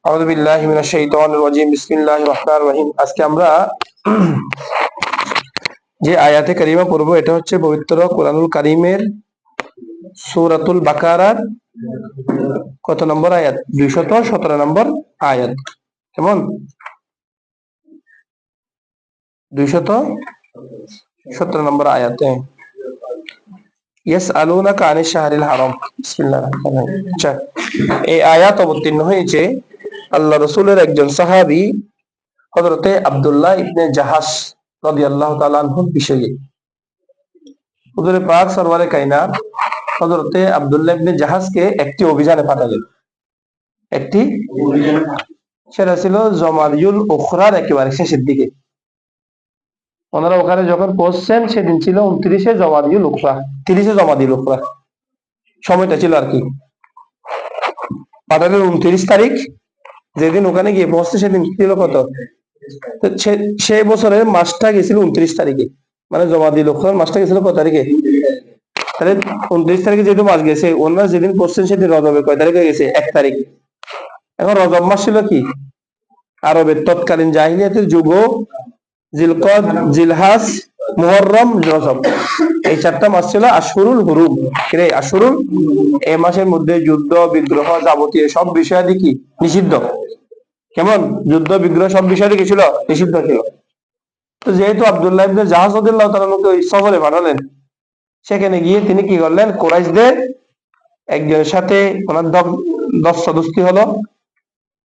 আউযু বিল্লাহি মিনাশ শাইতানির রাজিম বিসমিল্লাহির রহমানির রহিম। আজকে আমরা যে আয়াতে কারিমা পড়ব এটা হচ্ছে পবিত্র কোরআনুল কারীমের সূরাতুল বাকারার কত নম্বর আয়াত? 217 নম্বর আয়াত। কেমন? 217 নম্বর আয়াতে ইয়াসআলুনাকা আনিশ শাহরিল হারাম। বিসমিল্লাহির রহমানির রহিম। আচ্ছা, এই আয়াত অবতীর্ণ হয়েছে আল্লাহ রাসূলের একজন সাহাবী হযরতে আব্দুল্লাহ ইবনে জাহাশ রাদিয়াল্লাহু তাআলা আনহুর বিষয়ে। হুজুরে পাক সরওয়ারে কায়নাত হযরতে আব্দুল্লাহ ইবনে জাহাশকে একটি অভিযানে পাঠালেন। সেটা ছিল জমাদিউল উখরার একেবারে শেষের দিকে। ওনারা ওখানে যখন পৌঁছছেন সেদিন ছিল 29 জমাদিউল উখরা, 30 জমাদিউল উখরা সময়টা ছিল আর কি। পাঠালেন 29 তারিখ, যেদিন ওখানে গিয়ে পৌঁছছে সেদিন ছিল কত? সেই বছরের মাসটা গেছিল 29 তারিখে, মানে জমাদিউল উখরার মাসটা গেছিল কত তারিখে? তাহলে 29 তারিখে যেহেতু মাস গেছে, ওনারা যেদিন পৌঁছছেন সেদিন রজবের কয় তারিখে গেছে? 1 তারিখ। এখন রজব মাস ছিল কি আরবের তৎকালীন জাহিলিয়াতের যুগ, জিলকদ, জিলহাজ, মুহররম, রজব, এই 4টা মাস ছিল আশহুরুল হুরুম। আশহুরুল, এই মাসের মধ্যে যুদ্ধ বিগ্রহ যাবতীয় সব বিষয়াদি কি নিষিদ্ধ। কেমন? যুদ্ধ বিগ্রহ সব বিষয়াদি কি ছিল? নিষিদ্ধ ছিল। তো যেহেতু আব্দুল্লাহ ইবনে জাহাশ রাদিয়াল্লাহু তাআলা ওই সফরে পাঠালেন, সেখানে গিয়ে তিনি কি করলেন? কুরাইশদের একজনের সাথে ওনার দস্তাদস্তি হলো।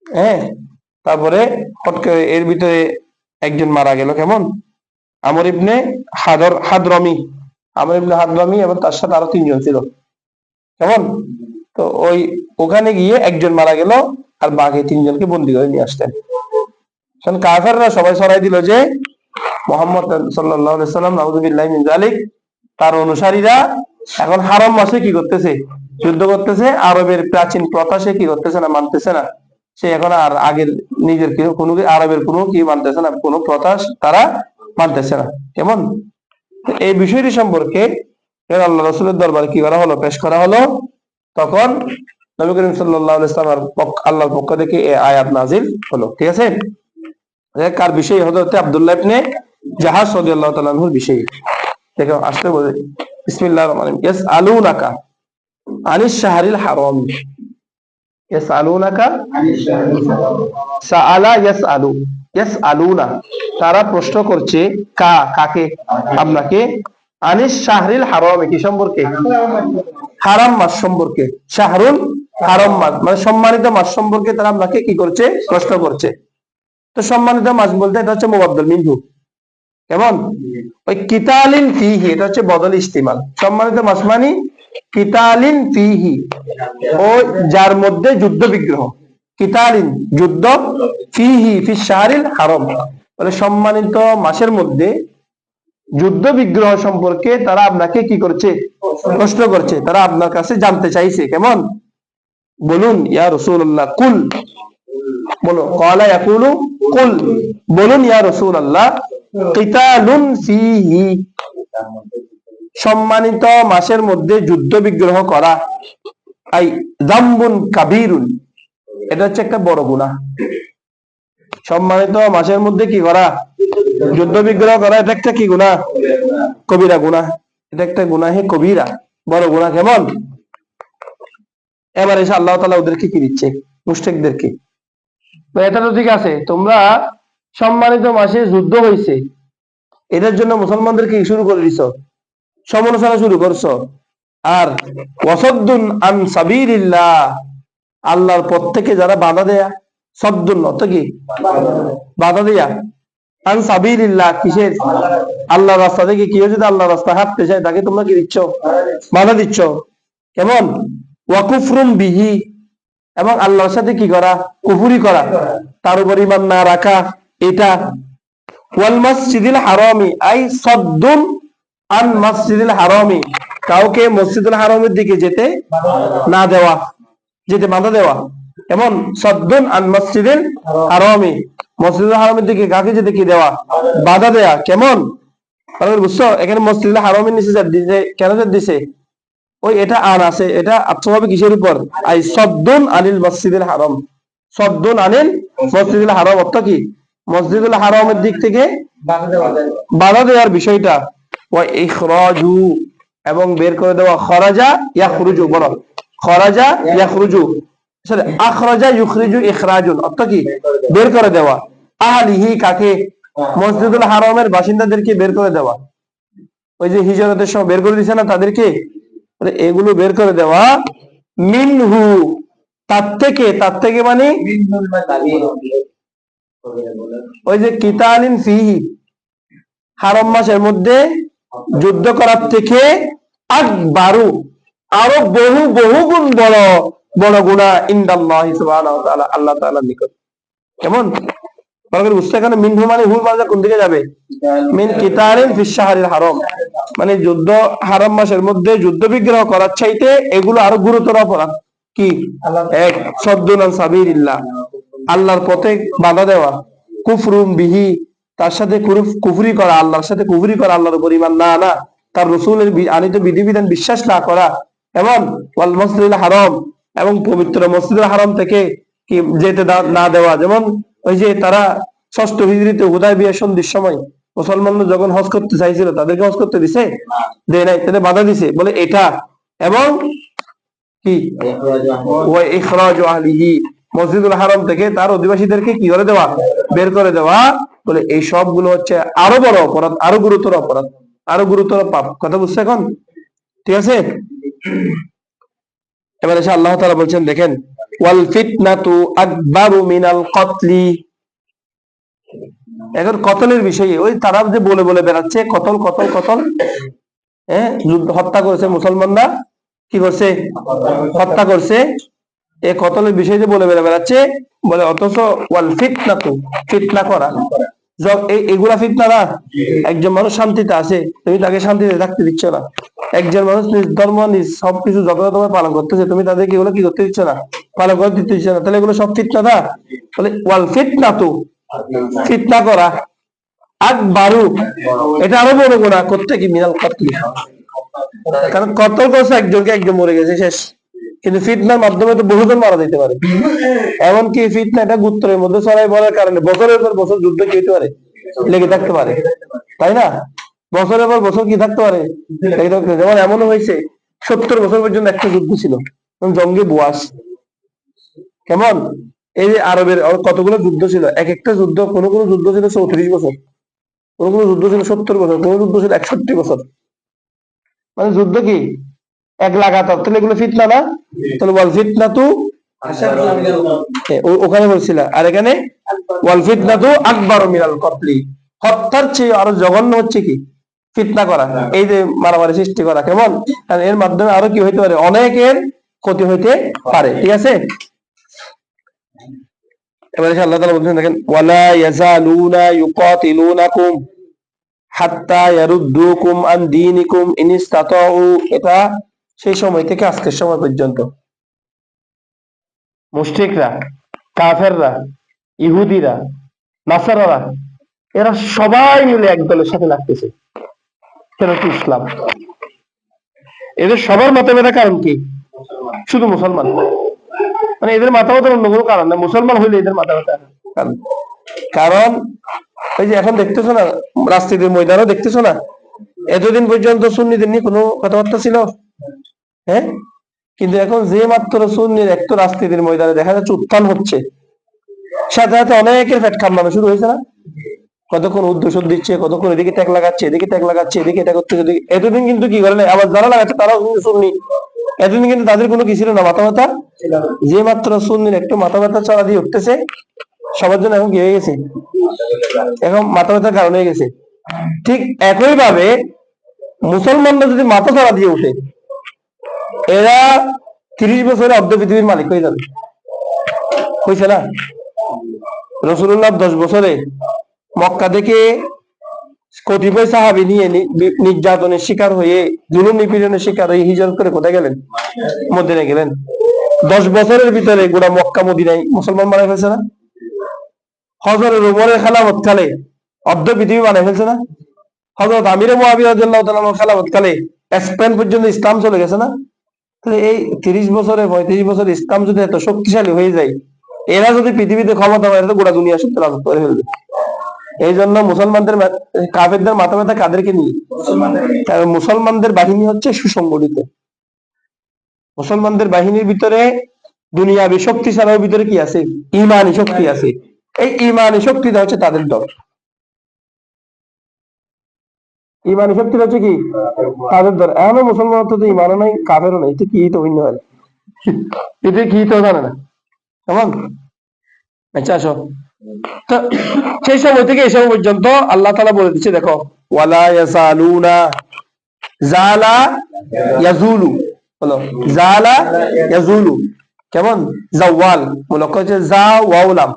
হ্যাঁ, তারপরে এর ভিতরে একজন মারা গেল। কেমন? আমর ইবনে হাদরমি, এবং তার সাথে আরো 3 জন ছিল। কেমন? তো ওখানে গিয়ে একজন মারা গেল, আর বাকি 3 জনকে বন্দী করে নিয়ে আসতেন। কাফেররা সবাই ছড়াই দিল যে মুহাম্মদ সাল্লাল্লাহু আলাইহি সাল্লাম নাউযুবিল্লাহি মিন যালিক, তার অনুসারীরা এখন হারাম মাসে কি করতেছে? যুদ্ধ করতেছে। আরবের প্রাচীন প্রথা সে কি করতেছে না, মানতেছে না। সে এখন আর আগের নিজের কোনো আরবের কোনো কি মানতেছে না, কোনো প্রথা তারা মানতেছে না। কেমন? এই বিষয়টি সম্পর্কে আল্লাহ রাসূলের দরবারে কি করা হলো? পেশ করা হলো। তখন নবী করিম সাল্লাল্লাহু আলাইহি ওয়াসাল্লাম আল্লাহর পক্ষ থেকে এই আয়াত নাযিল হলো। ঠিক আছে? কার বিষয়? হযরত আব্দুল্লাহ ইবনে জাহাশ রাদিয়াল্লাহু তাআলা আনহুর বিষয়। দেখো আসলে বলে বিসমিল্লাহির রহমানির রহিম। ইয়াসআলুনাকা আনিশ শাহরিল হারাম। ইয়াসআলুনাকা সাআলা ইয়াসআলু, ইয়াসআলুনা, তারা প্রশ্ন করছে। কাকে? আপনাকে। আনিশ শাহরিল হারাম, কি সম্পর্কে? হারাম মাস সম্পর্কে। শাহরুল হারাম মাস মানে সম্মানিত মাস সম্পর্কে তারা আপনাকে কি করছে? প্রশ্ন করছে। তো সম্মানিত মাস বলতে এটা হচ্ছে মুবাদ্দাল মিনহু। কেমন? ওই কিতালিন ফিহি, এটা হচ্ছে বদল ইস্তিমাল। সম্মানিত মাস মানে কিতালিন ফিহি, ও যার মধ্যে যুদ্ধ বিগ্রহ। কিতালিন যুদ্ধ, ফিহি ফি শাহরিল হারাম, মানে সম্মানিত মাসের মধ্যে যুদ্ধ বিগ্রহ সম্পর্কে তারা আপনাকে কি করছে? প্রশ্ন করছে। তারা আপনার কাছে জানতে চাইছে। কেমন? বলুন ইয়া রাসূলুল্লাহ, কুল, বলো। ক্বালা ইয়াকুলু কুল, বলুন ইয়া রাসূলুল্লাহ, কিতালুন ফিহি, সম্মানিত মাসের মধ্যে যুদ্ধ বিগ্রহ করা, আই যামবুন কাবীরুন, এটা হচ্ছে একটা বড় গুনাহ। সম্মানিত মাসের মধ্যে কি করা? যুদ্ধ বিগ্রহ করা, এটা একটা কি গুনাহ? কবিরা গুনাহ। এটা একটা গুনাহে কবিরা, বড় গুনাহ। কেমন? এবার এসে আল্লাহ তাআলা ওদেরকে কি দিচ্ছে? মুশরিকদেরকে। তো এটা তো ঠিক আছে, তোমরা সম্মানিত মাসে যুদ্ধ হয়েছে, এটার জন্য মুসলমানদেরকে শুরু করে দিছো, সমালোচনা শুরু করছো। আর ওয়াসাদ্দুন আন সাবিলিল্লাহ, আল্লাহর পথ থেকে যারা বাধা দেয়া, সদ্দুন অর্থ কি? বাধা দেয়া। আন সাবিলিল্লাহ, কিসের? আল্লাহর রাস্তা থেকে। কেউ যদি আল্লাহর রাস্তা হাঁটতে চায় তাকে তোমরা কি দিচ্ছ? বাধা দিচ্ছ। কেমন? ওয়া কুফরুম বিহি, এবং আল্লাহর সাথে কি করা? কুফরি করা, তার উপর ঈমান না রাখা, এটা। ওয়াল মাসজিদিল হারামি, আই সাদ্দুন আন মাসজিদিল হারামি, কাউকে মসজিদুল হারামের দিকে যেতে না দেওয়া, যেতে বাধা দেওয়া। এমন সাদ্দুন আন মাসজিদিল হারামি, মসজিদুল হারামের দিকে কাকে যেতে কি দেওয়া? বাধা দেয়া। কেমন? বুঝছো? এখানে মসজিদুল হারামের নিচে দিছে, কেন দিছে? ওই এটা আন আছে, এটা আত্ম হবে কিসের উপর? আই সাদ্দুন আনিল মসজিদুল হারাম, সদ্দুন আনিল মসজিদুল হারাম, অর্থ কি মসজিদুল হারামের দিক থেকে বাধা দেওয়ার বিষয়টা। ওয়া ইখরাজু, এবং বের করে দেওয়া। খরাজা ইয়াখরুজু, বলো খরাজা ইয়াখরুজু, সরি আখরাজা ইউখরিজু ইখরাজুন, অর্থ কি বের করে দেওয়া। আহলিহি, কাকে মসজিদুল হারামের বাসিন্দাদেরকে বের করে দেওয়া। ওই যে হিজরতের সময় বের করে দিছে না তাদেরকে, এগুলো বের করে দেওয়া। মিনহু, তার থেকে, তার থেকে মানে ওই যে কিতালিন ফিহি, হারাম মাসের মধ্যে যুদ্ধ করার থেকে আকবারু, আরো বহু বহু গুণ বড় বড় গুনাহ ইনদাল্লাহি সুবহানাহু ওয়া তাআলা, আল্লাহ তাআলার নিকট। কেমন ভালো করে বুঝতে, এখানে মিনহু মানে হু মানে কোন দিকে যাবে, মিন কিতালিন ফিশ শাহরিল হারাম, মানে যুদ্ধ হারাম মাসের মধ্যে যুদ্ধ বিগ্রহ করার চাইতে এগুলো আরো গুরুতর অপরাধ। কি এক সদ্দুন আন সাবিলিল্লাহ, আল্লাহর পথে বাধা দেওয়া। কুফরুম বিহি, তার সাথে কুফরি করা, আল্লাহর সাথে কুফরি করা, আল্লাহর উপর ঈমান না আনা, তার রাসূলের আনিত বিধিবিধান বিশ্বাস না করা। এবং ওয়াল মসজিদুল হারাম, এবং পবিত্র মসজিদুল হারাম থেকে কি যেতে না দেওয়া। যেমন ওই যে তারা ষষ্ঠ হিজরিতে হুদায়বিয়া সন্ধির সময় মুসলমানরা যখন হজ করতে চাইছিল, তাদেরকে হজ করতে দিছে, দেয় নাই, তাদের বাধা দিছে বলে এটা। এবং কি ওয়া ইখরাজু আহলিহি, মসজিদুল হারাম থেকে তার অধিবাসীদেরকে কি করে দেওয়া, বের করে দেওয়া। বলে এই সবগুলো হচ্ছে আরো বড় অপরাধ, আরো গুরুতর অপরাধ, আরো গুরুতর পাপ। কথা বুঝছে এখন? ঠিক আছে। এবার এসে আল্লাহ তাআলা বলছেন, দেখেন ওয়াল ফিতনাতু আকবারু মিনাল কতলি। এখন কতলের বিষয়ে ওই তারা যে বলে বলে বেড়াচ্ছে কতল কতল কতল, হ্যাঁ হত্যা করেছে মুসলমানরা, কি করছে হত্যা করছে, এই কতলের বিষয়ে যে বলে বেড়াচ্ছে বলে, অথচ ওয়াল ফিতনাতু, ফিতনা করা, এগুলা ফিতনা না। একজন মানুষ শান্তিতে আছে, তুমি তাকে শান্তিতে থাকতে দিচ্ছ না। একজন মানুষ নিজ ধর্ম নিজ সবকিছু যথাযথভাবে পালন করতেছে, তুমি তাদেরকে এগুলো কি করতে দিচ্ছ না, পালন করতে দিচ্ছ না, তাহলে এগুলো সব ফিতনা না। বলে ওয়াল ফিতনাতু, ফিতনা করা, আকবারু, এটা আরো বড় গুনাহ করতে কি মিনাল কতলি, কারণ কতল করছে একজনকে, একজন মরে গেছে শেষ। কিন্তু ফিতনার মাধ্যমে তো বহুজন মারা যেতে পারে। এমনকি ফিতনা এটা গোত্রের মধ্যে ছড়াই পড়ার কারণে বছরের পর বছর যুদ্ধ কি হতে পারে, লেগে থাকতে পারে, তাই না? বছরের পর বছর কি থাকতে পারে, লেগে থাকতে। যেমন এমনও হয়েছে 70 বছর পর্যন্ত একটা যুদ্ধ ছিল, জঙ্গে বুয়াস। কেমন এই যে আরবের কতগুলো যুদ্ধ ছিল, এক একটা যুদ্ধ, কোন কোন যুদ্ধ ছিল 34 বছর, কোন কোন যুদ্ধ ছিল 70 বছর, কোন যুদ্ধ ছিল 61 বছর। মানে যুদ্ধ কি এক লাগাতার, তাহলে এগুলো ফিতনা না? তাহলে ওয়াল ফিতনাতু, ওখানে বলছিল, আর এখানে ওয়াল ফিতনাতু আকবারু মিনাল কতলি, হত্যার চেয়ে আরো জঘন্য হচ্ছে কি ফিতনা করা, এই যে মারামারি সৃষ্টি করা। কেমন, কারণ এর মাধ্যমে আরো কি হইতে পারে, অনেকের ক্ষতি হইতে পারে। ঠিক আছে। এবারে আল্লাহ তাআলা বলছেন, দেখেন ওয়ালা ইয়াজালুনা ইউকাতিলুনাকুম হাত্তা ইয়ারুদ্দুকুম আন দীনিকুম ইন ইসতাতাউ, এটা সেই সময় থেকে আজকের সময় পর্যন্ত মুশরিকরা, কাফেররা, ইহুদিরা, নাসারারা, এরা সবাই মিলে এক দলের সাথে লাগতেছে। সেটা হচ্ছে ইসলাম। এদের সবার মতভেদের কারণ কি? শুধু মুসলমান, মানে এদের মাথা ব্যথার অন্য কোনো কারণ না, মুসলমান হইলে এদের মাথা ব্যথা কারণ। কারণ ওই যে এখন দেখতেছো না রাজনীতির ময়দানও দেখতেছো না, এতদিন পর্যন্ত সুন্নিদের নিয়ে কোনো কথাবার্তা ছিল, হ্যাঁ, কিন্তু এখন যে মাত্র সুন্নির একটু রাজনীতির ময়দানে দেখা যাচ্ছে উত্থান হচ্ছে, সাথে সাথে অনেকের পেট কামড়ানো শুরু হয়েছে না? কতক্ষণ উদ্দেশ্য দিচ্ছে, কতক্ষণ এদিকে ট্যাগ লাগাচ্ছে, এদিকে ট্যাগ লাগাচ্ছে, এদিকে এটা করছে। এতদিন কিন্তু কি করে না, আবার যারা লাগাচ্ছে তারাও কিন্তু সুন্নি। এতদিন কিন্তু তাদের কোনো কি ছিল না, মাথা ব্যথা। যে মাত্র সুন্নির একটু মাথা ব্যথা চালা দিয়ে উঠতেছে, সবার জন্য এখন কি হয়ে গেছে, এখন মাথা ব্যথার কারণ হয়ে গেছে। ঠিক একই ভাবে মুসলমানরা যদি মাথা চালা দিয়ে উঠে, এরা 30 বছরে অর্ধ পৃথিবীর মালিক হয়ে যাবে। হয়েছে না? রাসূলুল্লাহ 10 বছরে মক্কা থেকে কতিপয় সাহাবী নিয়ে নির্যাতনের শিকার হয়ে, জুলুম নিপীড়নের শিকার হয়ে হিজরত করে কোথায় গেলেন? মদিনায় গেলেন। 10 বছরের ভিতরে গোটা মক্কা মদিনায় মুসলমান বানায় ফেলছে না? হযরত ওমরের খেলাফত কালে অর্ধ পৃথিবী বানায় ফেলছে না? হযরত আমির মুআবিয়া রাদিয়াল্লাহু তাআলা আনহুর খেলাফত কালে স্পেন পর্যন্ত ইসলাম চলে গেছে না? তাহলে এই 30 বছরে 35 বছর ইসলাম যদি এত শক্তিশালী হয়ে যায়, এরা যদি পৃথিবীতে ক্ষমতা পায় তো গোটা দুনিয়া সত্য রাজত্ব করে ফেলবে। এই জন্য মুসলমানদের কাফেরদের মাথা ব্যথা কাদেরকে নিয়ে? কারণ মুসলমানদের বাহিনী হচ্ছে সুসংগঠিত। মুসলমানদের বাহিনীর ভিতরে দুনিয়াবি শক্তি ছাড়াও ভিতরে কি আছে? ইমানি শক্তি আছে। এই ইমানি শক্তিটা হচ্ছে তাদের দল। ইমানি শক্তি হচ্ছে কি তাদের দল। এখনো মুসলমান তো ইমানও নাই, কাফেরও নাই, তো কি তো ভিন্ন হয়, এটা কি তো জানে না। কেমন? আচ্ছা আসো, তো সেই সময় থেকে এই সময় পর্যন্ত আল্লাহ তাআলা বলে দিচ্ছে, দেখো ওয়ালা ইয়াসালুনা জালা ইয়াজুলু, বলো জালা ইয়াজুলু, কেমন? জাওয়াল মূলক হচ্ছে জা ওয়াউলাম।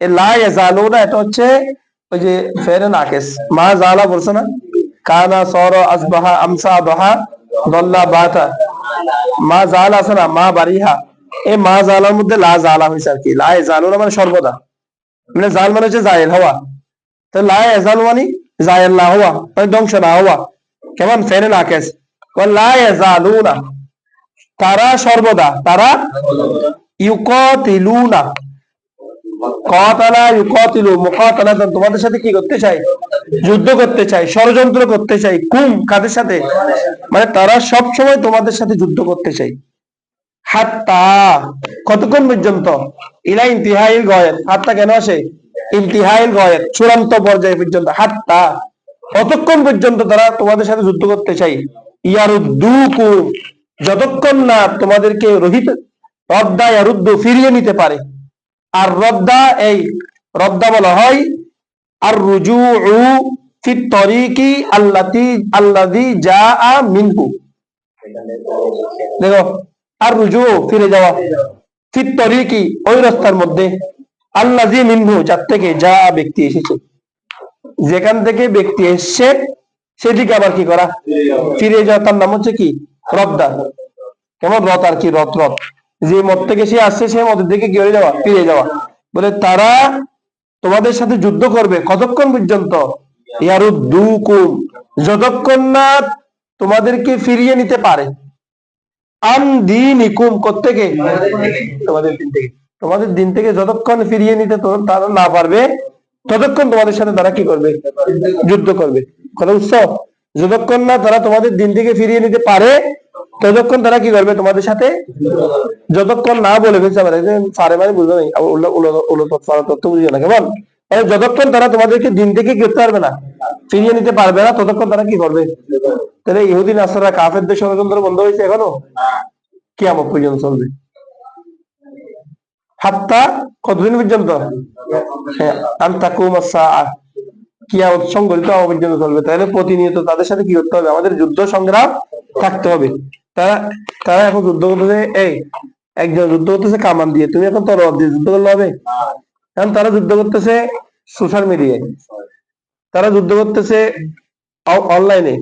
এ লা ইয়াজালুনা এটা হচ্ছে ওই যে ফেরে নাকিস, মা জালা বলছে না, কানা সরা আসবাহা আমসা বাহা দল্লা বাতা, মা জালা আছে না, মা বারিহা, এই মা জালার মধ্যে লা জালা হয়েছে আর কি। লা ইয়াজালুনা মানে সর্বদা, মানে জাল মানে হচ্ছে জায়েল হওয়া, তো লা ইয়াজালু মানে জায়েল না হওয়া, মানে ধ্বংস না হওয়া, কেমন? ফেরে নাকিস। লা ইয়াজালুনা তারা সর্বদা, তারা ইউকাতিলুনা, কাতালা ইউকাতিলু মুকাতালাতান তোমাদের সাথে কি করতে চাই? যুদ্ধ করতে চাই, ষড়যন্ত্র করতে চাই। কুম কাদের সাথে? মানে তারা সব সময় তোমাদের সাথে যুদ্ধ করতে চাই। হাত্তা কতক্ষণ পর্যন্ত? ইলা ইনতিহাইল গায়াত, হাত্তা কেন আসে? ইনতিহাইল গায়াত চূড়ান্ত পর্যায় পর্যন্ত। হাত্তা কতক্ষণ পর্যন্ত তারা তোমাদের সাথে যুদ্ধ করতে চাই? ইয়ারুদ্দুকুম যতক্ষণ না তোমাদেরকে রদ্দা ইয়ারুদ্দু ফিরিয়ে নিতে পারে। আর রদ্দা, এই রদ্দা বলা হয় আর রুজুউ ফি তরিকি আল্লাযী জাআ মিনহু, দেখো আর রুজুউ ফিরে যাওয়া, ফি তরিকি ওই রাস্তার মধ্যে, আল্লাযী মিনহু যার থেকে জাআ ব্যক্তি এসেছে, যেখান থেকে ব্যক্তি এসছে সেদিকে আবার কি করা? ফিরে যাওয়া। তার নাম হচ্ছে কি? রদ্দা। কেমন? রথ আর কি, রথ রথ, যে মত থেকে সে আসছে সে মতের দিকে কি হয়ে যাওয়া? ফিরে যাওয়া। বলে তারা তোমাদের সাথে যুদ্ধ করবে কতক্ষণ পর্যন্ত? ইয়ারুদ্দুকুম যতক্ষণ না তোমাদেরকে ফিরিয়ে নিতে পারে। আন দীনিকুম কোত্থেকে? তোমাদের দিন থেকে। তোমাদের দিন থেকে যতক্ষণ ফিরিয়ে নিতে তারা না পারবে ততক্ষণ তোমাদের সাথে তারা কি করবে? যুদ্ধ করবে। কথা বুঝছো? যতক্ষণ না তারা তোমাদের দিন থেকে ফিরিয়ে নিতে পারে ততক্ষণ তারা কি করবে তোমাদের সাথে? যতক্ষণ না বলে ফেলছে পারে মানে বুঝলো নাই, তথ্য বুঝিও না। কেমন? যতক্ষণ তারা তোমাদেরকে দিন থেকে কি করতে পারবে না, ফিরিয়ে নিতে পারবে না, ততক্ষণ তারা কি করবে? তাহলে ইহুদি নাসারা কাফেরদের ষড়যন্ত্র বন্ধ হয়েছে এখনো? কিয়ামত পর্যন্ত চলবে। হাত্তা কতদিন পর্যন্ত? আন তাকুমা সাআহ, কিয়ামত সংঘটিত হওয়া পর্যন্ত চলবে। তাহলে প্রতিনিয়ত তাদের সাথে কি করতে হবে? আমাদের যুদ্ধ সংগ্রাম থাকতে হবে। তারা তারা এখন যুদ্ধ করতেছে, এই একজন যুদ্ধ করতেছে কামান দিয়ে, তুমি এখন তরোয়াল দিয়ে যুদ্ধ করলে হবে? এখন তারা যুদ্ধ করতেছে সোশ্যাল মিডিয়ায়, তারা যুদ্ধ করতেছে অনলাইনে,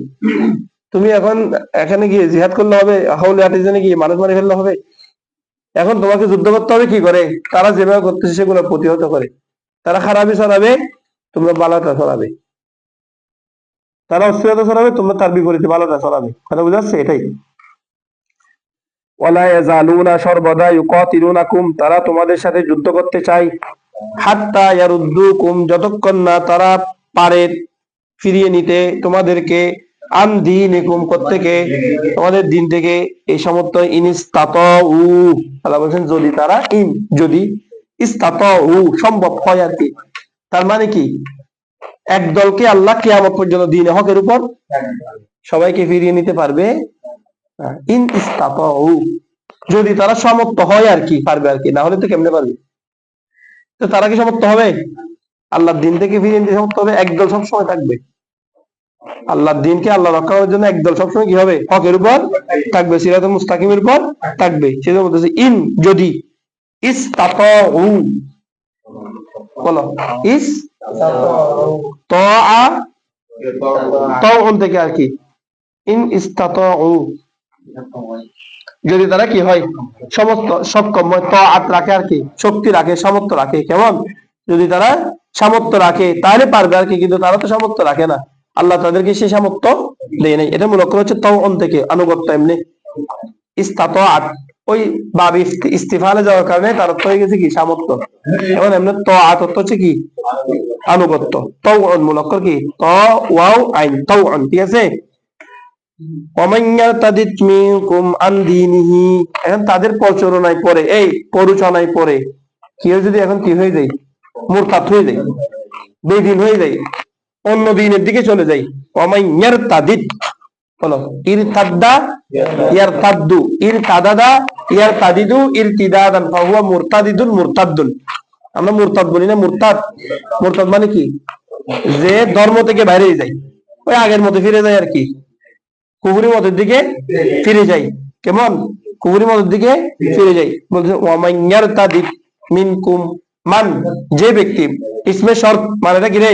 তুমি এখন এখানে গিয়ে জিহাদ করলে হবে? হাউলে আর্টিজানে গিয়ে মানুষ মারি ফেললে হবে? এখন তোমাকে যুদ্ধ করতে হবে কি করে? তারা যেভাবে করতেছে সেগুলো প্রতিহত করে। তারা খারাপই ছড়াবে, তোমরা বালাটা ছড়াবে। তারা অস্থিরতা ছড়াবে, তোমরা তার বিপরীতে বালাটা ছড়াবে। কথা বুঝা যাচ্ছে? এটাই ওয়ালা ইয়াজালুনা সর্বদা ইউকাতিলুনাকুম তারা তোমাদের সাথে যুদ্ধ করতে চায়। হাত্তা ইয়ারুদ্দুকুম যতক্ষণ না তারা পারে ফিরিয়ে নিতে তোমাদেরকে। আন দীনিকুম কোত্থেকে? তোমাদের দিন থেকে। এই সমস্ত ইনিস্তাতাউ আল্লাহ বলছেন যদি তারা, যদি ইস্তাতাউ সম্ভব হয় আর কি। তার মানে কি? এক দলকে আল্লাহ কিয়ামত পর্যন্ত দ্বীনে হকের উপর সবাইকে ফিরিয়ে নিতে পারবে। ইন ইস্তাতাউ যদি তারা সমর্থ হয় আর কি, পারবে আর কি, না হলে তো কেমনে পারবে? তো তারা কি সমর্থ হবে? আল্লাহর দিন থেকে ফিরিয়ে নিতে সমর্থ হবে। একদল সবসময় থাকবে আল্লাহর দিনকে আল্লাহ রক্ষা করার জন্য, একদল সবসময় কি হবে? হকের উপর থাকবে, সিরাতুল মুস্তাকিমের উপর থাকবে। সেজন্য বলতেছে ইন যদি ইস্তাতাউ, বলো ইস তাআ তাউন থেকে আর কি, ইন ইস্তাতাউ যদি তারা কি হয়? সমস্ত সক্ষম তাআত রাখে আর কি, শক্তি রাখে, সামর্থ্য রাখে। কেমন? যদি তারা সামর্থ্য রাখে তাহলে পারবে আর কি, কিন্তু তারা তো সামর্থ্য রাখে না, আল্লাহ তাদেরকে সেই সামর্থ্য দেয় নাই। এটা মূল অক্ষর হচ্ছে তাউন থেকে আনুগত্য। এমনি ইস্তাতাআত ওই বাবি ইস্তিফালে যাওয়ার কারণে তার অর্থ হয়ে গেছে কি সামর্থ্য। এখন এমনি ত আত অর্থ হচ্ছে কি আনুগত্য। তও মূল অক্ষর কি ত ওয়াও আইন তও আন, ঠিক আছে। এখন তাদের প্রচলনায় পরে, এই প্ররোচনায় পরে কেউ যদি এখন কি হয়ে যায়, মুরতাদ হয়ে যায়, বেদিন হয়ে যায়, অন্য দিনের দিকে চলে যায়। ওমাইয়ার তাদিদ বলো, ইরতাদ্দা ইয়ারতাদ্দু, ইরতাদাদা ইয়ারতাদিদু ইরতিদাদান ফাহুয়া মুরতাদিদুন মুরতাদ্দুন। আমরা মুরতাদ বলি না, মুরতাদ। মুরতাদ মানে কি, যে ধর্ম থেকে বাইরে যায়, ওই আগের মতো ফিরে যায় আর কি, কুফরি মতের দিকে ফিরে যায়। কেমন কুফরি মতের দিকে ফিরে যায়। বলছে ওয়ামাইয়ার তাদিদ মিনকুম, মান যে ব্যক্তি, ইসমে শর্ত মানে এটা কি রে,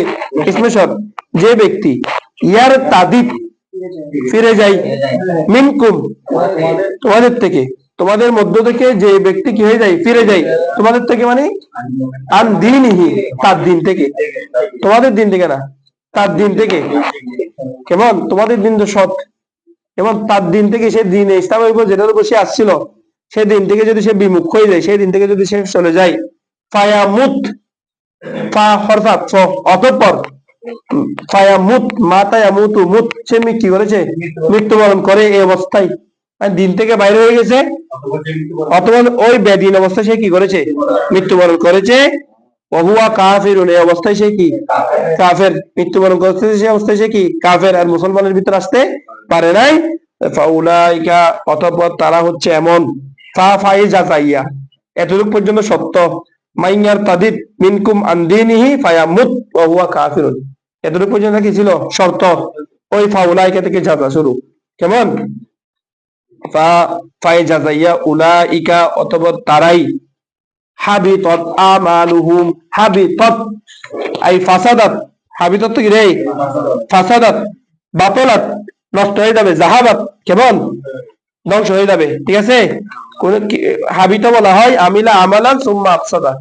ইসমে শর্ত, যে ব্যক্তি, ইয়ার তাদিদ ফিরে যায়, মিনকুম তোমাদের থেকে, তোমাদের মধ্য থেকে যে ব্যক্তি কি হয়ে যায়, ফিরে যায় তোমাদের থেকে, মানে আন দিনহি, তার দিন থেকে, তোমাদের দিন থেকে না, তার দিন থেকে। কেমন তোমাদের দিন তো সৎ, এবং তার দিন থেকে সে দিনে ইসলামের উপর যেটার উপর সে আসছিল সেই দিন থেকে যদি সে বিমুখ হয়ে যায়, সেই দিন থেকে যদি সে চলে যায়, ফায়ামুত, ফা হরফাত ফ, অতঃপর ফায়ামুত, মাতায়ামুতু মুত, সে কি করেছে, মৃত্যুবরণ করে। এই অবস্থায় দিন থেকে বাইরে হয়ে গেছে, অথবা ওই বেদিন অবস্থায় সে কি করেছে, মৃত্যুবরণ করেছে। ওহুয়া কাফিরুন, এই অবস্থায় সে কি কাফের, মৃত্যুবরণ করেছে সে অবস্থায় সে কি কাফের, আর মুসলমানের ভিতর আসতে পারে নাই। ফাউলাইকা, অতঃপর তারা হচ্ছে এমন, ফা ফাইজা যাইয়া, এতটুকু পর্যন্ত সত্য। মাইয়ার তাদিদ মিনকুম আন দীনিহি ফায়ামুত ওয়া হুয়া কাফিরুন, এতটুকু পর্যন্ত কি ছিল শর্ত, ওই ফাউলাইকা থেকে যাতা শুরু। কেমন ফা ফাইজা যাইয়া উলাইকা, অতঃপর তারাই, হাবিতত আমালুহুম, হাবিতত আই ফাসাদাত, হাবিতত তো কি রে, ফাসাদাত, বাতলাত, নষ্ট হয়ে যাবে, জাহাবাত, কেমন ধ্বংস হয়ে যাবে, ঠিক আছে। কোন হাবিত বলা হয় আমিলা আমালান সুম্মা আফসাদা,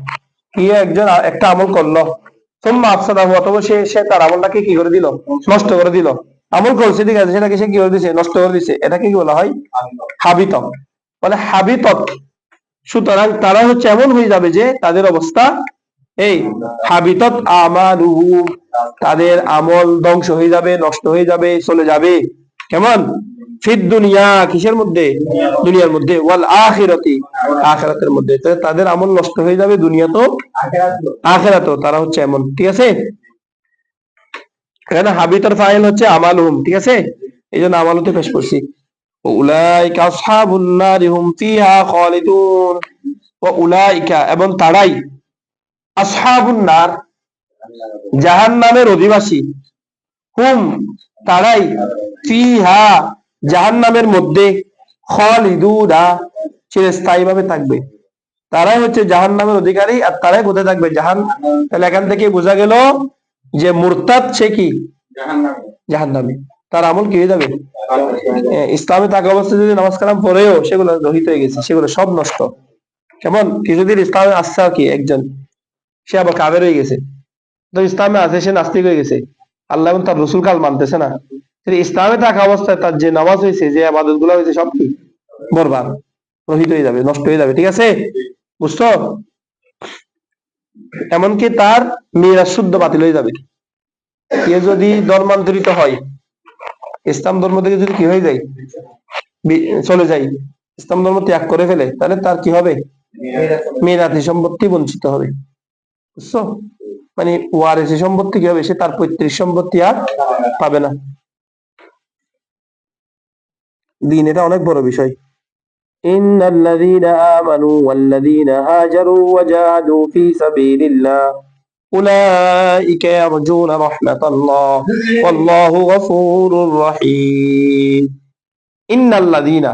কি একজন একটা আমল করলো, সুম্মা আফসাদা, অথবা সে তার আমলটাকে কি করে দিল, নষ্ট করে দিল। আমল করছে ঠিক আছে, সেটাকে সে কি করে দিছে, নষ্ট করে দিছে, এটাকে কি বলা হয় হাবিত, বলে হাবিতত। সুতরাং তারা হচ্ছে এমন হয়ে যাবে যে তাদের অবস্থা এই হাবিতত আমালুহুম, তাদের আমল ধ্বংস হয়ে যাবে, নষ্ট হয়ে যাবে, চলে যাবে। কেমন ফিদ দুনিয়া, কিসের মধ্যে, দুনিয়ার মধ্যে, ওয়াল আখিরাতি, আখিরাতের মধ্যে, তাদের আমল নষ্ট হয়ে যাবে দুনিয়া তো আখিরাতেও। তারা হচ্ছে এমন, ঠিক আছে। এখানে হাবিতর ফাইল হচ্ছে আমালুহুম, ঠিক আছে, এই জন্য আমালতে পেশ করছি। উলাইকা আসহাবুন নারি হুম ফিহা খালিদুন, ওয়া উলাইকা, এবং তারাই, আসহাবুন নার, জাহান্নামের অধিবাসী, হুম তারাই, ফিহা জাহান্নামের মধ্যে, খালিদুনা চিরস্থায়ী ভাবে থাকবে। তারাই হচ্ছে জাহান্নামের অধিকারী, আর তারাই কোথায় থাকবে, তাহলে এখান থেকে বোঝা গেল যে মুরতাদ সে কি জাহান্নামী, তার আমল কি হয়ে যাবে, ইসলামে থাকা অবস্থায় যদি নামাজ কালাম পড়েও সেগুলো রহিত হয়ে গেছে, সেগুলো সব নষ্ট। কেমন কিছুদিন ইসলামে আসছে আর কি একজন, সে আবার কাবের হয়ে গেছে, তো ইসলামে আছে সে নাস্তিক হয়ে গেছে, আল্লাহ এবং তার রসুল কাল মানতেছে না। ইসলামে থাকা অবস্থায় তার যে নামাজ হয়েছে, যে আবাদত গুলো হয়েছে, সব কি বরবাদ, রহিত হয়ে যাবে, নষ্ট হয়ে যাবে, ঠিক আছে, বুঝছো। এমনকি তার মেয়েরা শুদ্ধ বাতিল হয়ে যাবে। কেউ যদি ধর্মান্তরিত হয়, ইসলাম ধর্ম থেকে যদি কি হয়ে যায়, চলে যায়, ইসলাম ধর্ম ত্যাগ করে ফেলে, তাহলে তার কি হবে, মেরাথি সম্পত্তি বঞ্চিত হবে, বুঝছো। মানে ওয়ারিসি সম্পত্তি কি হবে, সে তার পৈতৃক সম্পত্তি আর পাবে না। দিন এটা অনেক বড় বিষয়। ইন্নাল্লাযীনা আমানু ওয়াল্লাযীনা হাজারু ওয়া জাহাদু ফী সাবিলিল্লাহ উলাইকা ইয়ারজুনা রাহমাতাল্লাহ ওয়াল্লাহু গফুরুর রহিম। ইন্নাল্লাযীনা,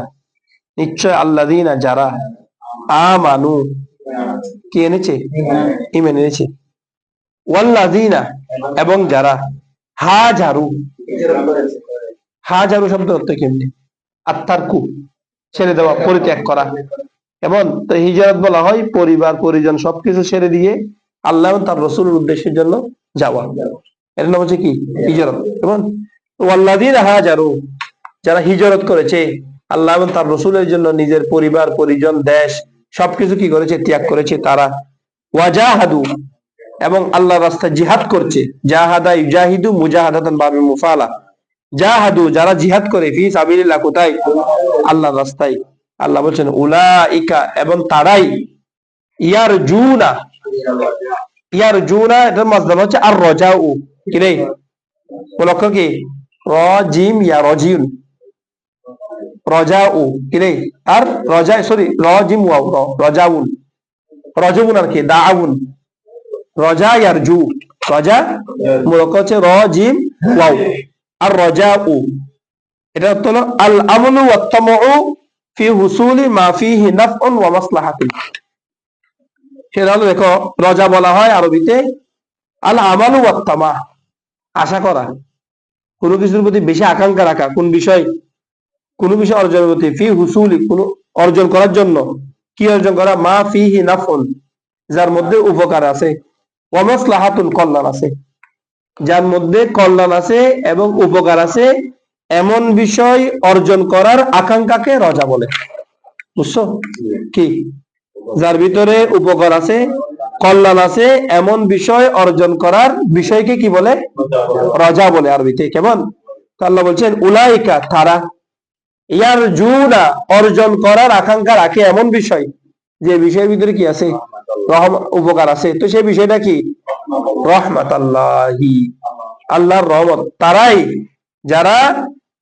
নিশ্চয় আল্লাযীনা, যারা, আমানু কি এনেছে, ঈমান এনেছে, ওয়াল্লাযীনা, এবং যারা, হাজারু, হাজারু শব্দ অর্থ কেমনি, আত্মারকু ছেড়ে দেওয়া, পরিত্যাগ করা। এবং হিজরত বলা হয় পরিবার পরিজন সবকিছু ছেড়ে দিয়ে আল্লাহ এবং তার রসুলের উদ্দেশ্যের জন্য যাওয়া, এর নাম হচ্ছে কি হিজরত। এবং ওয়াল্লাযীনা হাজারু, যারা হিজরত করেছে, আল্লাহ এবং তার রসুলের জন্য নিজের পরিবার পরিজন দেশ সবকিছু কি করেছে, ত্যাগ করেছে তারা। ওয়াজাহাদু, এবং আল্লাহ রাস্তায় জিহাদ করছে। জাহাদা ইউজাহিদু মুজাহাদাতান বাবে মুফালা। জাহাদু, যারা জিহাদ করে, ফি সাবিলিল্লাহ, কোথায়, আল্লাহর রাস্তায়। আল্লাহ বলছেন উলাইকা, এবং তারাই, ইয়ারজুনা, ইয়ারজুনা এটার মাসদার হচ্ছে আর রজাউ, কি রে লক্ষ্য কি, র জিম ইয়া রজিউন, রজাউ কি রে, আর রজা, সরি র জিম ওয়াও, রজাউন, রজবুন আর কি, দাউন, রজা ইয়ারজু, রজা মূলক হচ্ছে র জিম ওয়াও, আর রজাউ এটা অর্থ হলো আল আমলু ওয়াত তামউ ফি হুসুলি মা ফিহি নাফউন ওয়া মাসলাহাতুন। সেটা হলো, দেখো, রজা বলা হয় আরবিতে আল আমালু ওয়াত তামা, আশা করা, কোনো কিছুর প্রতি বেশি আকাঙ্ক্ষা রাখা, কোন বিষয়, কোন বিষয় অর্জনের প্রতি, ফি হুসুলি, কোন অর্জন করার জন্য, কি অর্জন করা, মা ফিহি নাফউন, যার মধ্যে উপকার আছে, ওয়া মাসলাহাতুন, কল্যাণ আছে, যার মধ্যে কল্যাণ আছে এবং উপকার আছে, এমন বিষয় অর্জন করার আকাঙ্ক্ষাকে রজা বলে। বুঝছো কি, যার ভিতরে উপকার আছে, কল্যাণ আছে, এমন বিষয় অর্জন করার বিষয়কে কি বলে, রজা বলে আরবিতে। কেমন, আল্লাহ বলছেন উলাইকা, তারা, ইয়ারজুনা, অর্জন করার আকাঙ্ক্ষা রাখে এমন বিষয়, যে বিষয়ের ভিতরে কি আছে, উপকার আছে। তো সেই বিষয়টা কি, রহমাতাল্লাহি, আল্লাহর রহমত। তারাই যারা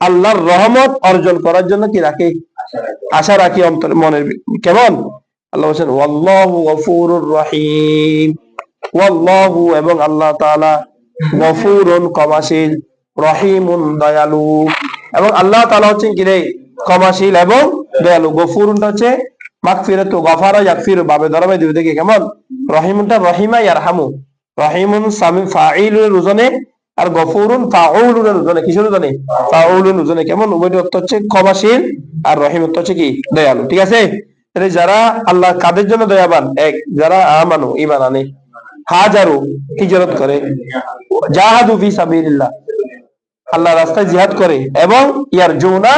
আল্লাহর রহমত অর্জন করার জন্য কি রাখে, আশা রাখি অন্তর মনের। কেমন, আল্লাহ বলছেন ওয়াল্লাহু গফুরুর রহিম, ওয়াল্লাহু, এবং আল্লাহ তাআলা, গফুরুন, ক্ষমাশীল, রহিমুন, দয়ালু, এবং আল্লাহ তাআলা হচ্ছেন কি রে, ক্ষমাশীল এবং দয়ালু। গফুরুনটা হচ্ছে মাগফিরাতু, গফারা ইয়াগফিরু, বাবে ধরাবে দুই দিকে। কেমন, রহিমুনটা রহিমা ইয়ারহামু, রহিমুন সামি ফাইলুর ওজনে, আর গফুরুন ফাউলুনের ওজনে, কিসের ওজনে, ফাউলুন ওজনে। কেমন, উভয়টি অর্থ হচ্ছে ক্ষমাশীল, আর রহিম অর্থ হচ্ছে কি, দয়ালু। ঠিক আছে, তাহলে যারা আল্লাহ কাদের জন্য দয়াবান, এক, যারা আমানু, ঈমান আনে, হাজারু, হিজরত করে, জাহাদু ফি সাবিলিল্লাহ, আল্লাহ রাস্তায় জিহাদ করে, এবং ইয়ারজুনা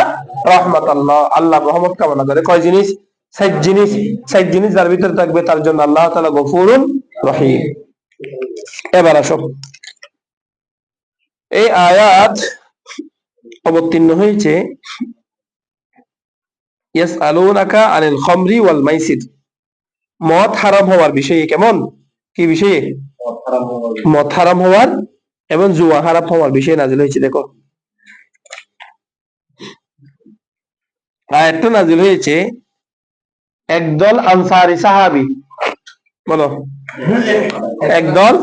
রাহমাতাল্লাহ, আল্লাহ রহমত কামনা করে। কয় জিনিস, ৬০ জিনিস। ৬০ জিনিস যার ভিতরে থাকবে, তার জন্য আল্লাহ তাআলা গফুরুন রহিম। এবার আসো, এই আয়াত অবতীর্ণ হয়েছে ইয়াসআলুনাকা আনিল খামরি ওয়াল মাইসির, মদ হারাম হওয়ার বিষয়ে। কেমন, কি বিষয়ে, মদ হারাম হওয়ার এবং জুয়া হারাম হওয়ার বিষয়ে নাজিল হয়েছে। দেখো, আয়াতটা নাজিল হয়েছে একদল আনসারী সাহাবী, বলো, একদল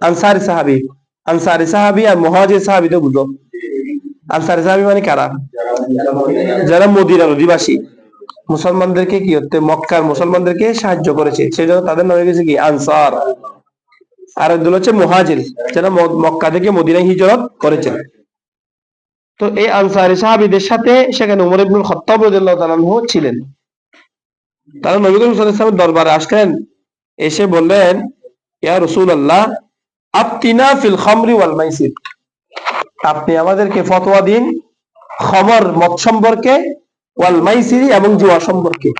আনসারী সাহাবী। আনসারী সাহাবী আর মুহাজির সাহাবী তো বুঝো। আনসারী সাহাবী মানে কারা, যারা মদিনার অধিবাসী, মুসলমানদেরকে কি হতে, মক্কার মুসলমানদেরকে সাহায্য করেছে, সেজন্য তাদের নাম হয়ে গেছে কি, আনসার। আর একদল হচ্ছে মুহাজির, যারা মক্কা থেকে মদিনায় হিজরত করেছেন। তো এই আনসারী সাহাবীদের সাথে সেখানে ওমর ইবনুল খাত্তাব রাদিয়াল্লাহু তাআলা আনহু ছিলেন। তারা নবী করিম সাল্লাল্লাহু আলাইহি ওয়াসাল্লামের দরবারে আসলেন, এসে বললেন, ইয়া রাসূলুল্লাহ, আফতিনা ফিল খামরি ওয়াল মাইসির, আপনি আমাদেরকে ফতোয়া দিন খমর, মদ সম্পর্কে, ওয়াল মাইসিরি, এবং জুয়া সম্পর্কে।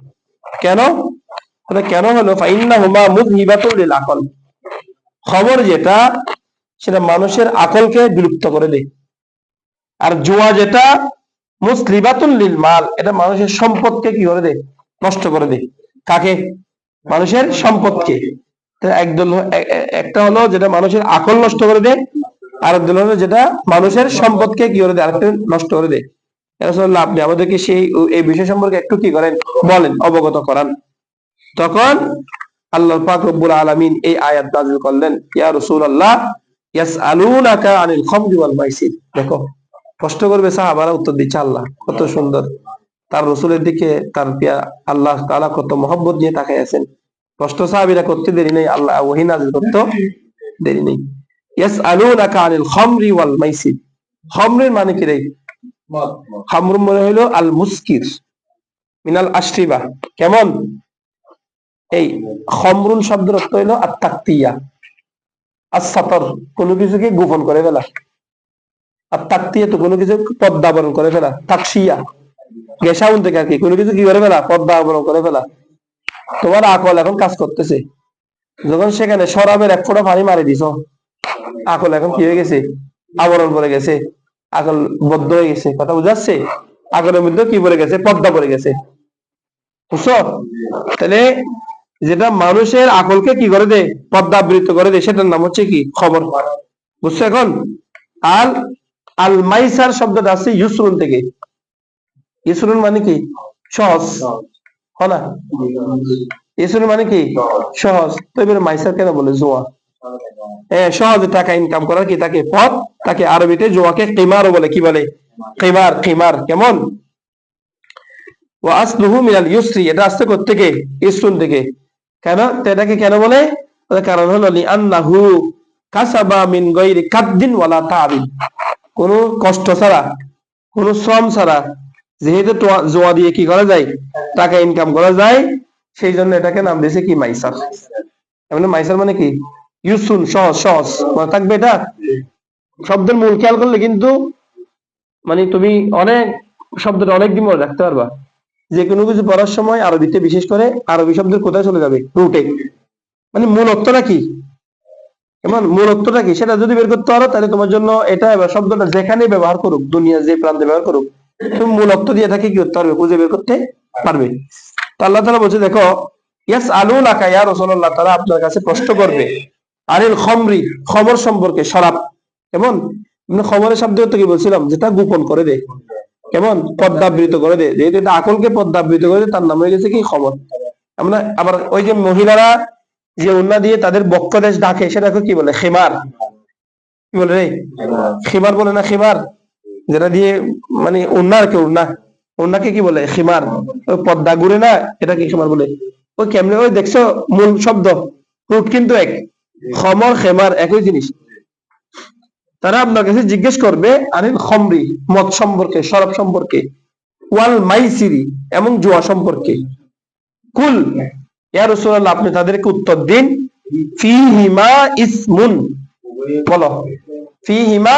কেন, কেন হলো, ফাইন্নাহুমা মুযহিবাতুল লিল আকল, খমর যেটা, সেটা মানুষের আকলকে বিলুপ্ত করে দেয়, আর জুয়া যেটা মুসলিবাতুল লিল মাল, এটা মানুষের সম্পদকে কি করে দেয়, নষ্ট করে দেয়। কাকে, মানুষের সম্পদকে। একদল, একটা হলো যেটা মানুষের আকল নষ্ট করে দেয়, আর একদল হলো যেটা মানুষের সম্পদকে কি করে দেয়, আরেকটা নষ্ট করে দেয়। রাসূলুল্লাহ, আপনি আমাদেরকে সেই এই বিষয় সম্পর্কে একটু কি করেন, বলেন, অবগত করান। তখন আল্লাহ পাক রব্বুল আলামিন এই আয়াত নাযিল করলেন, ইয়া রাসূলুল্লাহ, ইয়াসআলুনাকা আনিল খামরি ওয়াল মাইসির। দেখো, কষ্ট করবে সাহাবারা, উত্তর দিচ্ছে আল্লাহ, কত সুন্দর, তার রসুলের দিকে তার পিয়া আল্লাহ তাআলা কত মহব্বত নিয়ে তাকায় আছেন। কষ্ট সাহাবীরা করতে দেরি নেই, আল্লাহ ওহী নাযিল করতে দেরি নেই। ইয়াসআলুনাকা আনিল খামরি ওয়াল মাইসির, খামরের মানে কি রে, খামর মানে হইলো আল মুসকির মিনাল আশরিবা। কেমন, এই খামরুন শব্দের অর্থ হইলো আত-তাকতিয়া, আস-সাতর, কোনো কিছুকে গোপন করে ফেলা, আর তাকতিয়া তো কোনো কিছু পর্দাবরণ করে ফেলা, তাকশিয়া, গেসাউন থেকে আর কি, কোনো কিছু কি করে ফেলা, পর্দা অবলম্বন করে ফেলা। তোমার আকল এখন কাজ করতেছে, যখন সেখানে শরাবের এক ফোঁটা পানি মারি দিছ, আকল এখন কি হয়ে গেছে, আবরণ পড়ে গেছে, আকল বদ্ধ হয়ে গেছে। কথা বুঝাচ্ছে? আকলের মধ্যে কি পড়ে গেছে, পর্দা পড়ে গেছে। বুঝছো? তাহলে যেটা মানুষের আকলকে কি করে দেয়, পর্দাবৃত করে দেয়, সেটার নাম হচ্ছে কি, খবর। বুঝছো এখন? আল আল মাইসার শব্দটা আসছে ইউসরুন থেকে। ইসরুন মানে কি, সহজ, হয় না? ইসরুন মানে কি, সহজ। তো এবারে মাইসার কেন বলে, জোয়া। সহজে টাকা ইনকাম করার কি তাকে পথ, তাকে আরবিতে জোয়াকে কিমারও বলে। কি বলে? কিমার। কিমার কেমন? ওয়া আসলুহু মিনাল ইউসরি, এটা আসছে কোত্থেকে, ইসরুন থেকে। কেন তো এটাকে কেন বলে? তার কারণ হলো লিআন্নাহু কাসাবা মিন গায়রি কাদ্দিন ওয়ালা তাবিন, কোনো কষ্ট ছাড়া, কোনো শ্রম ছাড়া যেহেতু জোয়া দিয়ে কি করা যায়, টাকা ইনকাম করা যায়, সেই জন্য এটাকে নাম দিয়েছে কি, মাইসার। মানে মাইসার মানে কি, ইউসুন, সহজ। সহজ মনে থাকবে এটা। শব্দের মূল খেয়াল করলে কিন্তু মানে তুমি অনেক শব্দটা অনেক দিন মনে রাখতে পারবা। যে কোনো কিছু পড়ার সময় আরবিতে, বিশেষ করে আরবি শব্দের কোথায় চলে যাবে, রুটে। মানে মূল অর্থটা কি, এমন মূল অর্থটা কি, সেটা যদি বের করতে পারো, তাহলে তোমার জন্য এটা, এবার শব্দটা যেখানে ব্যবহার করুক, দুনিয়া যে প্রান্তে ব্যবহার করুক, তুমি মূল অর্থ দিয়ে থাকে কি করতে পারবে, খুঁজে বের করতে পারবে। তো আল্লাহ তাআলা বলছে, দেখো, ইয়াস আলুনাকা ইয়া রাসূলুল্লাহ, তারা আপনার কাছে প্রশ্ন করবে আনিল খমরি, খমর সম্পর্কে, শরাব। কেমন? মানে খমরের শব্দ তো কি বলছিলাম, যেটা গোপন করে দেয়, কেমন, পদ্মাবৃত করে দেয়, যেহেতু এটা আকলকে পদ্মাবৃত করে দেয়, তার নাম হয়ে গেছে কি, খমর। আমরা আবার ওই যে মহিলারা যে ওন্না দিয়ে তাদের বক্ষদেশ ঢাকে, সেটাকে কি বলে, খিমার। কি বলে রে, খিমার বলে না, খিমার, যেটা দিয়ে মানে ওন্না আর কি, ওন্না, ওন্নাকে কি বলে, খিমার। ওই পর্দা ঘুরে না, এটাকে খিমার বলে। ওই কেমনে, ওই দেখছো মূল শব্দ, রুট কিন্তু এক, খমর খেমার একই জিনিস। তারা আপনার কাছে জিজ্ঞেস করবে আনিল খমরি, মদ সম্পর্কে, শরাব সম্পর্কে, ওয়াল মাইসিরি, এবং জুয়া সম্পর্কে। কুল ইয়া রাসূলুল্লাহ, আপনি তাদেরকে উত্তর দিন, ফিহিমা ইসমুন, বলো, ফিহিমা,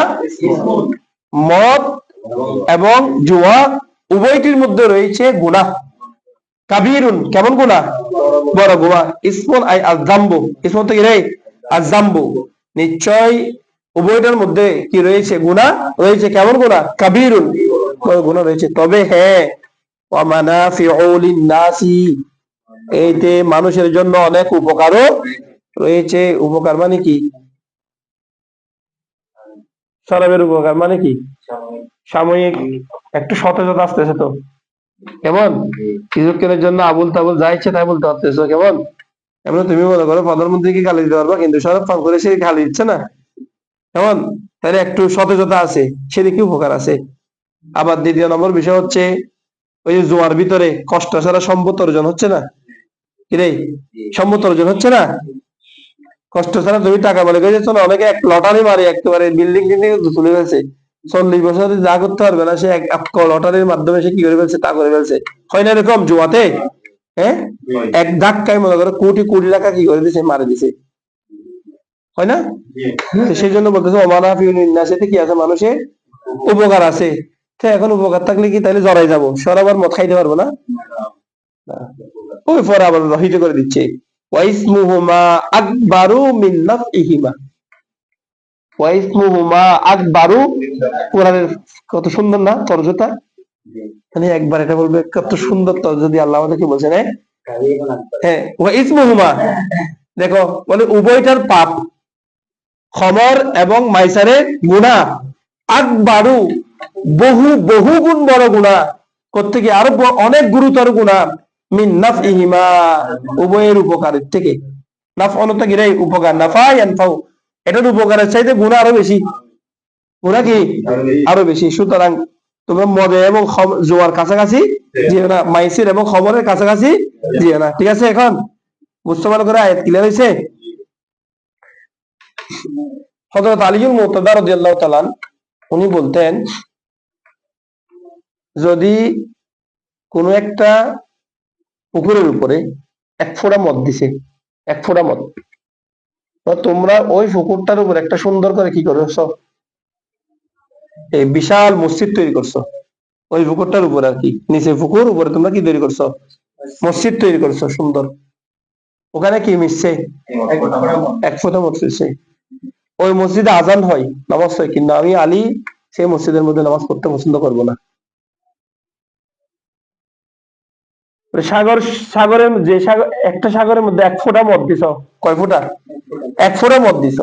মদ এবং জুয়া উভয়টির মধ্যে রয়েছে গুনাহ, কাবীরুন, কেমন গুনাহ, বড় গুনাহ, ইসমুন আই আয-যামবু, ইসমুন থেকে রে, আয-যামবু, নিশ্চয় উভয়টার মধ্যে কি রয়েছে, গুনাহ রয়েছে, কেমন গুনাহ, কাবীরুন, বড় গুনাহ রয়েছে। তবে হ্যাঁ, ওয়া মানাফিউ লিন-নাসি, এইতে মানুষের জন্য অনেক উপকারও রয়েছে। উপকার মানে কি, শরাবের উপকার মানে কি, সাময়িক একটু সতেজতা আসতেছে তো, কেমন, কিছুক্ষণের জন্য আবুল তাবুল যা ইচ্ছে তাই বলতে পারতেছো, কেমন। এমন তুমি মনে করো প্রধানমন্ত্রীকে গালি দিতে পারবা, কিন্তু শরাব পান করে সে গালি দিচ্ছে না, কেমন। তাহলে একটু সতেজতা আছে, সেদিকে উপকার আছে। আবার দ্বিতীয় নম্বর বিষয় হচ্ছে, ওই যে জোয়ার ভিতরে কষ্ট ছাড়া সম্পদ অর্জন হচ্ছে না, কি রে, সম্পদ অর্জন হচ্ছে না, কষ্ট ছাড়া তুমি টাকা বলে গেছো না, অনেকে এক লটারি মারে, একেবারে বিল্ডিং টিল্ডিং তুলে ফেলছে, 40 বছর যা করতে পারবে না, সে এক লটারির মাধ্যমে সে কি করে ফেলছে, তা করে ফেলছে। হয় না এরকম জুয়াতে? হ্যাঁ, এক ধাক্কায় মনে করো কোটি কোটি টাকা কি করে দিছে, মারে দিছে, হয় না? তো সেই জন্য বলতেছে ওমানাফিউল লিন্নাসিতে কি আছে, মানুষের উপকার আছে। তো এখন উপকার থাকলে কি তাহলে জড়াই যাবো, সরাবার মত খাইতে পারবো না? না। ওই পরে আবার রহিত করে দিচ্ছে, ওয়াইসমুহুমা আকবারু মিন নাফইহিমা, ওয়াইসমুহুমা আকবারু। কোরআনের কত সুন্দর না তর্জতা, মানে একবার এটা বলবে, কত সুন্দর তর্জমা দিয়ে আল্লাহ আমাদেরকে বলছেন। হ্যাঁ, ওয়াইসমুহুমা, দেখো বলে উভয়টার পাপ, খমর এবং মাইসারের গুনাহ, আকবারু, বহু বহু গুণ বড় গুনাহ, কোত্থেকে, আরো অনেক গুরুতর গুনাহ, মিন নাফইহিমা, উভয়ের উপকারের থেকে। নাফ অনর্থ কি রে, উপকার, নাফা ইয়ানফাউ, এটার উপকারের চাইতে গুনাহ আরো বেশি, গুনাহ কি আরো বেশি। সুতরাং তোমরা মদে এবং জোয়ার কাছাকাছি যেও না, মাইসির এবং খবরের কাছাকাছি যেও না। ঠিক আছে, এখন বুঝতে ভালো করে, আয়াত ক্লিয়ার হয়েছে? হযরত আলীউল মুর্তাদা রাদিয়াল্লাহু তাআলা উনি বলতেন, যদি কোনো একটা পুকুরের উপরে এক ফোঁটা মদ দিছে, এক ফোঁটা মদ, তো তোমরা ওই পুকুরটার উপর একটা সুন্দর করে কি করছো, এই বিশাল মসজিদ তৈরি করছো, ওই পুকুরটার উপরে আর কি, নিচে পুকুর, উপরে তোমরা কি তৈরি করছো? মসজিদ তৈরি করছো সুন্দর। ওখানে কি মিশছে? এক ফোঁটা মত মিশছে। ওই মসজিদে আজান হয়, নামাজ হয়, কিন্তু আমি আলী সেই মসজিদের মধ্যে নামাজ পড়তে পছন্দ করবো না। সাগর, সাগরের যে সাগর, একটা সাগরের মধ্যে এক ফোঁটা মদ দিছ, কয় ফোঁটা? এক ফোঁটা মদ দিছ,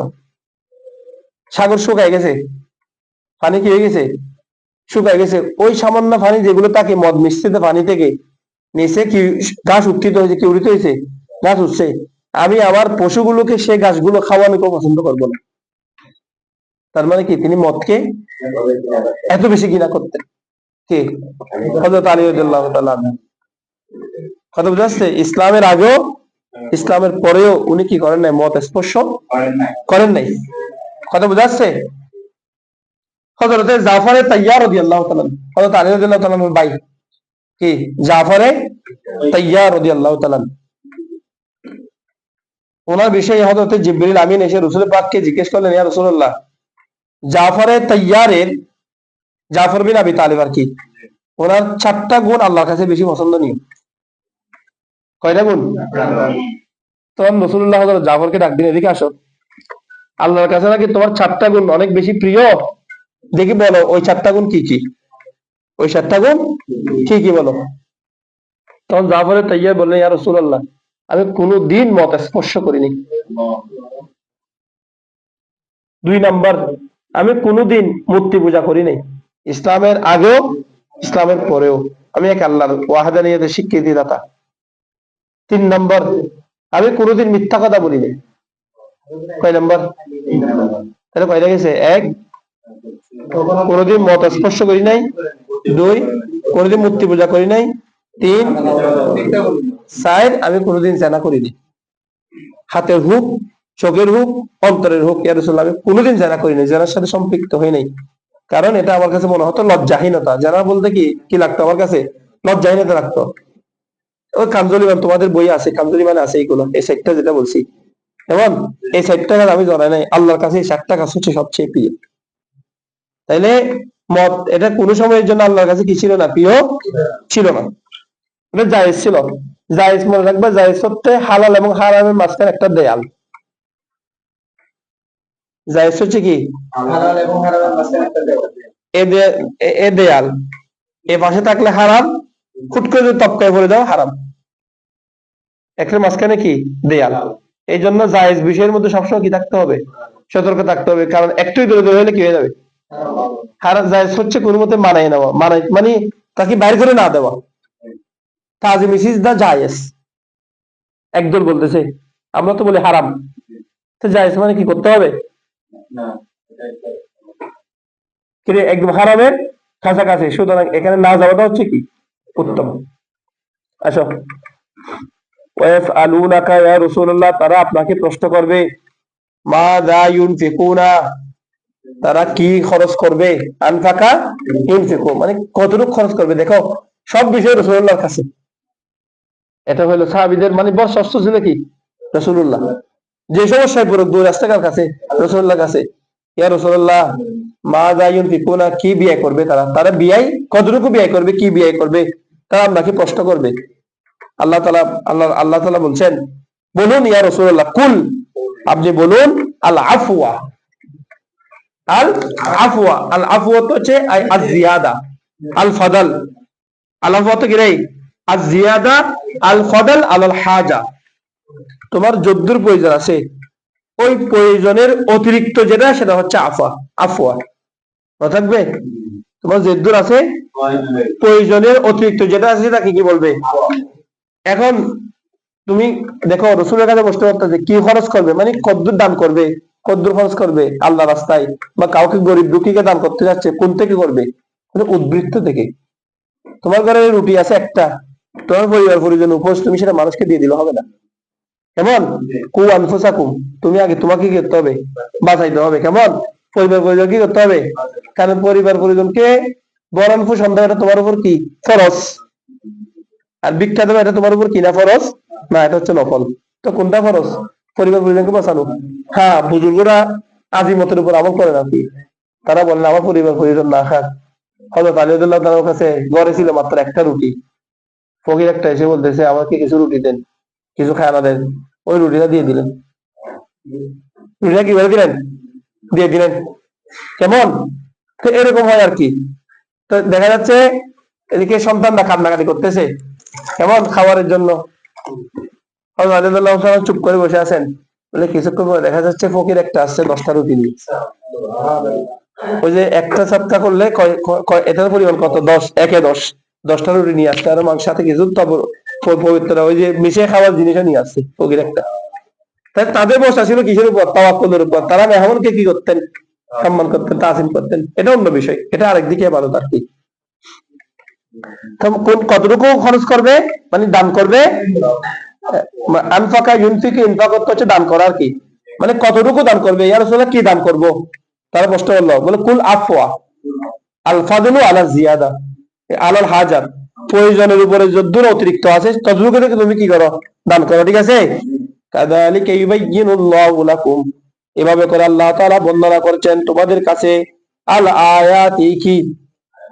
সাগর শুকায় গেছে, পানি কি হয়ে গেছে? শুকায় গেছে। ওই সামান্য পানি যেগুলো তাকে মদ মিশছে পানি থেকে, নিচে কি ঘাস উত্থিত হয়েছে, কি উড়িত হয়েছে? গাছ উঠছে। আমি আমার পশুগুলোকে সে গাছগুলো খাওয়ানো কেউ পছন্দ করবো না। তার মানে কি তিনি মদকে এত বেশি ঘৃণা করতেন। কে? হযরত আলী রাদিয়াল্লাহু তাআলা আনহু। কথা বুঝা যাচ্ছে? ইসলামের আগেও ইসলামের পরেও উনি কি করেন নাই? মদ স্পর্শ করেন নাই। কথা বুঝা যাচ্ছে? হযরত জাফর তাইয়ার রাদিয়াল্লাহু তাআলা, হযরত আলী রাদিয়াল্লাহু তাআলার ভাই কি জাফর তাইয়ার রাদিয়াল্লাহু তাআলা, ওনার বিষয়ে হযরত জিবরিল আমিন এসে রাসূল পাককে জিজ্ঞেস করলেন, ইয়া রাসূলুল্লাহ, জাফর তাইয়ারের, জাফর বিন আবি তালিব আর কি, ওনার 4টা গুণ আল্লাহর কাছে বেশি পছন্দনীয়। কয়টা গুণ? তখন রাসূলুল্লাহ হযরত জাফরকে ডাক দিন, এদিকে আসো, আল্লাহর কাছে নাকি তোমার 4টা গুণ অনেক বেশি প্রিয়, দেখি বলো ওই 4টা গুণ কি কি? ওই 4টা গুণ কি কি বলো? তখন জাফর তাইয়ার বললেন, ইয়া রাসূলুল্লাহ, আমি কোনোদিন মদ স্পর্শ করিনি। 2 নাম্বার, আমি কোনোদিন মূর্তি পূজা করি নাই, ইসলামের আগেও ইসলামের পরেও। আমি এক আল্লাহর ওয়াহদানিয়তের স্বীকৃতি দাতা। 3 নাম্বার, আমি কোনোদিন মিথ্যা কথা বলি নাই। কয় নাম্বার? তাহলে কয়টা গেছে? 1, কোনোদিন মত স্পর্শ করি নাই। 2, কোনোদিন মূর্তি পূজা করি নাই। 3, 4, আমি কোনোদিন জানা করিনি। হাতের হুক, চোখের হুক, অন্তরের হুক, ইয়া রাসূলুল্লাহ, আমি কোনোদিন জানা করিনি, জানার সাথে সম্পৃক্ত হই নাই। কারণ এটা আমার কাছে মনে হতো লজ্জাহীনতা। জানা বলতে কি কি লাগতো আমার কাছে? লজ্জাহীনতা লাগতো। ওই কামজুল ইমান, তোমাদের বই আছে, কামজুল ইমান আছে, এইগুলো এই সাইডটা যেটা বলছি, এমন এই সাইডটা আমি জানাই নাই। আল্লাহর কাছে এই 7টা কাজ হচ্ছে সবচেয়ে প্রিয়। তাইলে মত এটা কোন সময়ের জন্য আল্লাহর কাছে কি ছিল না? প্রিয় ছিল না, এটা জায়েজ ছিল। জায়েজ মনে রাখবা, জায়েজ হচ্ছে হালাল এবং হারামের মাঝখানে একটা দেয়াল। জায়েজ হচ্ছে কি? হালাল এবং হারামের মাঝখানে একটা দেয়াল। এ দেয়াল এ পাশে থাকলে হারাম, হুট করে যদি তপকায় পড়ে যাও হারাম। একের মাঝখানে কি? দেয়াল। এই জন্য জায়েজ বিষয়ের মধ্যে সবসময় কি থাকতে হবে? সতর্ক থাকতে হবে, কারণ একটু দূরে দূরে হলে কি হয়ে যাবে? হারাম। জায়েজ হচ্ছে কোনো মতে মানাই নেওয়া, মানাই মানে তাকে বাইর করে না দেওয়া। তাজিম ইজ দা জায়েজ। একদল বলতেছে, আমরা তো বলি হারাম, তো জায়েজ মানে কি করতে হবে? একদম হারামের কাছাকাছি, সুতরাং এখানে না যাওয়াটা হচ্ছে কি উত্তম। আসো, ওয়াসআলুনাকা ইয়া রাসূলুল্লাহ, তারা আপনাকে প্রশ্ন করবে, মাযা ইউনফিকুনা, তারা কি খরচ করবে? আনফাকা ইউনফিকু মানে কতটুকু খরচ করবে। দেখো, সব বিষয় রাসূলুল্লাহর কাছে। এটা হলো সাহাবীদের মানে বড় ষষ্ঠ ছিল কি? রাসূলুল্লাহ। যে সমস্যায় পড়ুক, দুই রাস্তার কাছে, রাসূলুল্লাহর কাছে। ইয়া রাসূলুল্লাহ, মাযা ইউনফিকুনা, কি ব্যয় করবে তারা? তারা ব্যয় কতটুকু ব্যয় করবে, কি ব্যয় করবে, তারা আপনাকে প্রশ্ন করবে। আল্লাহ তাআলা বলছেন, বলুন ইয়া রাসূলুল্লাহ, কুল, আপনি বলুন, আল আফওয়া, আল আফওয়া, আল আফওয়া তো হচ্ছে আল জিয়াদা, আল ফাদাল। আল আফওয়া তো কি রে? আল জিয়াদা, আল ফাদাল, আল হাজা। তোমার যদ্দুর প্রয়োজন আছে, ওই প্রয়োজনের অতিরিক্ত যেটা, সেটা হচ্ছে আফওয়া। আফওয়া থাকবে। তোমার যদ্দুর আছে, প্রয়োজনের অতিরিক্ত যেটা আছে সেটাকে কি বলবে? এখন তুমি দেখো, রসুলের কাছে প্রশ্ন করতেছে কি খরচ করবে, মানে কদ্দুর দান করবে, কদ্দুর খরচ করবে আল্লাহ রাস্তায়, বা কাউকে গরিব দুঃখীকে দান করতে যাচ্ছে, কোন থেকে করবে? উদ্বৃত্ত থেকে। তোমার ঘরে রুটি আছে একটা, তোমার পরিবার পরিজন উপোস, তুমি সেটা মানুষকে দিয়ে দিলে হবে না। কেমন? কু আনফুসাকুম, তুমি আগে তোমাকে কি করতে হবে? বাঁচাইতে হবে। কেমন? পরিবার পরিজন কি করতে হবে? কারণ পরিবার পরিজনকে বরণ পোষণ দেওয়া, এটা তোমার উপর কি ফরজ, আর ভিক্ষা দেওয়া এটা তোমার উপর কি না ফরজ না, এটা হচ্ছে নফল। তো কোনটা ফরজ? পরিবার পরিজনকে বাঁচানো। হ্যাঁ, বুজুর্গরা আজিমতের উপর আমল করে না কি, তারা বলেন আমার পরিবার পরিজন না খাক, হযরত আলী রাদিয়াল্লাহু তাআলার কাছে ঘরে ছিল মাত্র একটা রুটি। ফকির একটা এসে বলতেছে, আমাকে কিছু রুটি দেন, কিছু খানা দেন। ওই রুটিটা দিয়ে দিলেন। রুটিটা কি করে দিলেন? দিয়ে দিলেন। কেমন? তো এরকম হয় আর কি। তো দেখা যাচ্ছে এদিকে সন্তানরা কান্নাকাটি করতেছে কেমন খাবারের জন্য। হযরত আলী রাদিয়াল্লাহু তাআলা চুপ করে বসে আছেন। বলে কিছুক্ষণ পরে দেখা যাচ্ছে ফকির একটা আসছে 10টা রুটি নিয়ে। ওই যে একটা সাতটা করলে এটার পরিমাণ কত? 10, একে 10, 10টা রুটি নিয়ে আসছে আর মাংস সাথে কিছু পবিত্র ওই যে মিশিয়ে খাওয়ার জিনিসও নিয়ে আসছে ফকির একটা। তাই তাদের বসা ছিল কিসের উপর? তাওয়াক্কুলের উপর। তারা মেহমানকে কি করতেন? সম্মান করতেন, তাজিম করতেন। এটা অন্য বিষয়, এটা আরেকদিকে ভালো আর কি। কতটুকু খরচ করবে মানে দান করবে? আনফাকা ইউনফিকু, ইনফাক হচ্ছে দান করা আর কি। মানে কতটুকু দান করবে? ইয়া রাসূলুল্লাহ কি দান করব? তারা প্রশ্ন করলো, বলে কুল আফওয়া আল ফাদলু আলা জিয়াদা আলাল হাজাত। প্রয়োজনের উপরে যদ্দূর অতিরিক্ত আছে ততটুকু থেকে তুমি কি করো? দান করো। ঠিক আছে? কাযালিকা ইউবাইয়িনুল্লাহু লাকুম, এভাবে করে আল্লাহ তাআলা বর্ণনা করেছেন তোমাদের কাছে আল আয়াতি, কি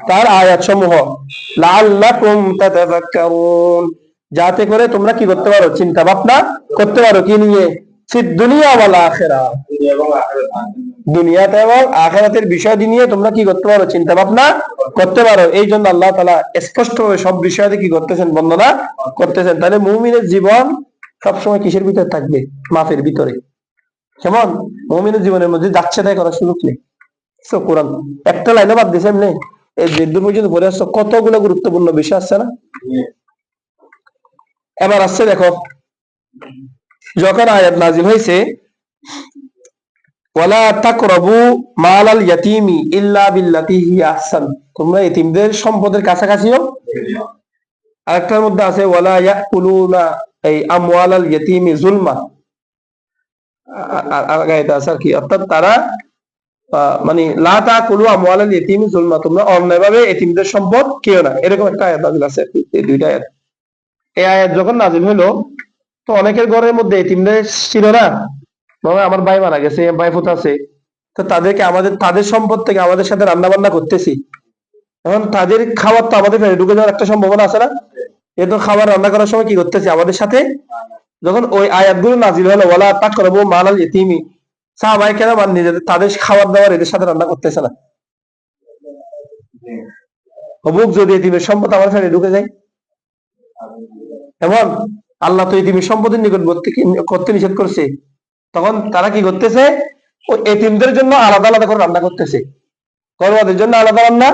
তার আয়াত সমূহ, লাআল্লাকুম তাতাযাক্কারুন, যাতে করে তোমরা কি করতে পারো? চিন্তা ভাবনা করতে পারো। কি নিয়ে? ফিদ দুনিয়া ওয়াল আখিরাহ, দুনিয়াতে এবং আখিরাতের বিষয় নিয়ে তোমরা কি করতে পারো? চিন্তা ভাবনা করতে পারো। এই জন্য আল্লাহ তাআলা স্পষ্টভাবে সব বিষয়ে কি করতেছেন? বর্ণনা করতেছেন। তাহলে মুমিনের জীবন সবসময় কিসের ভিতরে থাকবে? মাফের ভিতরে। কেমন? মুমিনের জীবনের মধ্যে যাচ্ছে তাই করার সুযোগ নেই। কোরআন একটা লাইনে বাদ দিয়েছে এমনি, এই যে দূর পর্যন্ত পড়ে আসছো, কতগুলো গুরুত্বপূর্ণ বিষয় আসছে না? এবার আসছে দেখো, যখন আয়াত নাজিল হয়েছে ওয়ালা তাকরাবু মালাল ইয়াতীমি ইল্লা বিল্লাতি হিয়া আহসান, তোমরা এতিমদের সম্পদের কাছাকাছিও। আরেকটার মধ্যে আছে ওয়ালা ইয়াকুলুনা এই আমওয়ালাল ইয়াতীমি যুলমা, আগাইতে আছে আর কি, অর্থাৎ তারা মানে লা তাকুলু আমওয়ালাল ইয়াতীমি যুলমা, তোমরা অন্যায়ভাবে এতিমদের সম্পদ খেও না। এরকম একটা আয়াত নাজিল আছে, এই দুইটা আয়াত। এই আয়াত যখন নাজিল হলো তো অনেকের ঘরের মধ্যে এতিমদের ছিল না। আমার ভাই মারা গেছে, ভাই ফুত আছে, তো তাদেরকে তাদের সম্পদ থেকে আমাদের সাথে রান্না বান্না করতেছি। এখন তাদের খাবার তো আমাদের ফেলে ঢুকে যাওয়ার একটা সম্ভাবনা আছে না? এ তো খাবার রান্না করার সময় কি করতেছি? আমাদের সাথে। যখন ওই আয়াতগুলো নাজিল হলো ওয়ালা তাকরাবু মালাল ইয়াতীমি, সাহাবায়ে কেরাম আর নিজেদের তাদের খাবার দাবার এদের সাথে রান্না করতেছে না। হবুক যদি এতিমের সম্পদ আমার ফেলে ঢুকে যায়, এবং আল্লাহ তো এতিমের সম্পদের নিকটবর্তী করতে নিষেধ করছে, তখন তারা কি করতেছে? ওই এতিমদের জন্য আলাদা আলাদা করে রান্না করতেছে। গর্ভবতীর জন্য আলাদা রান্না,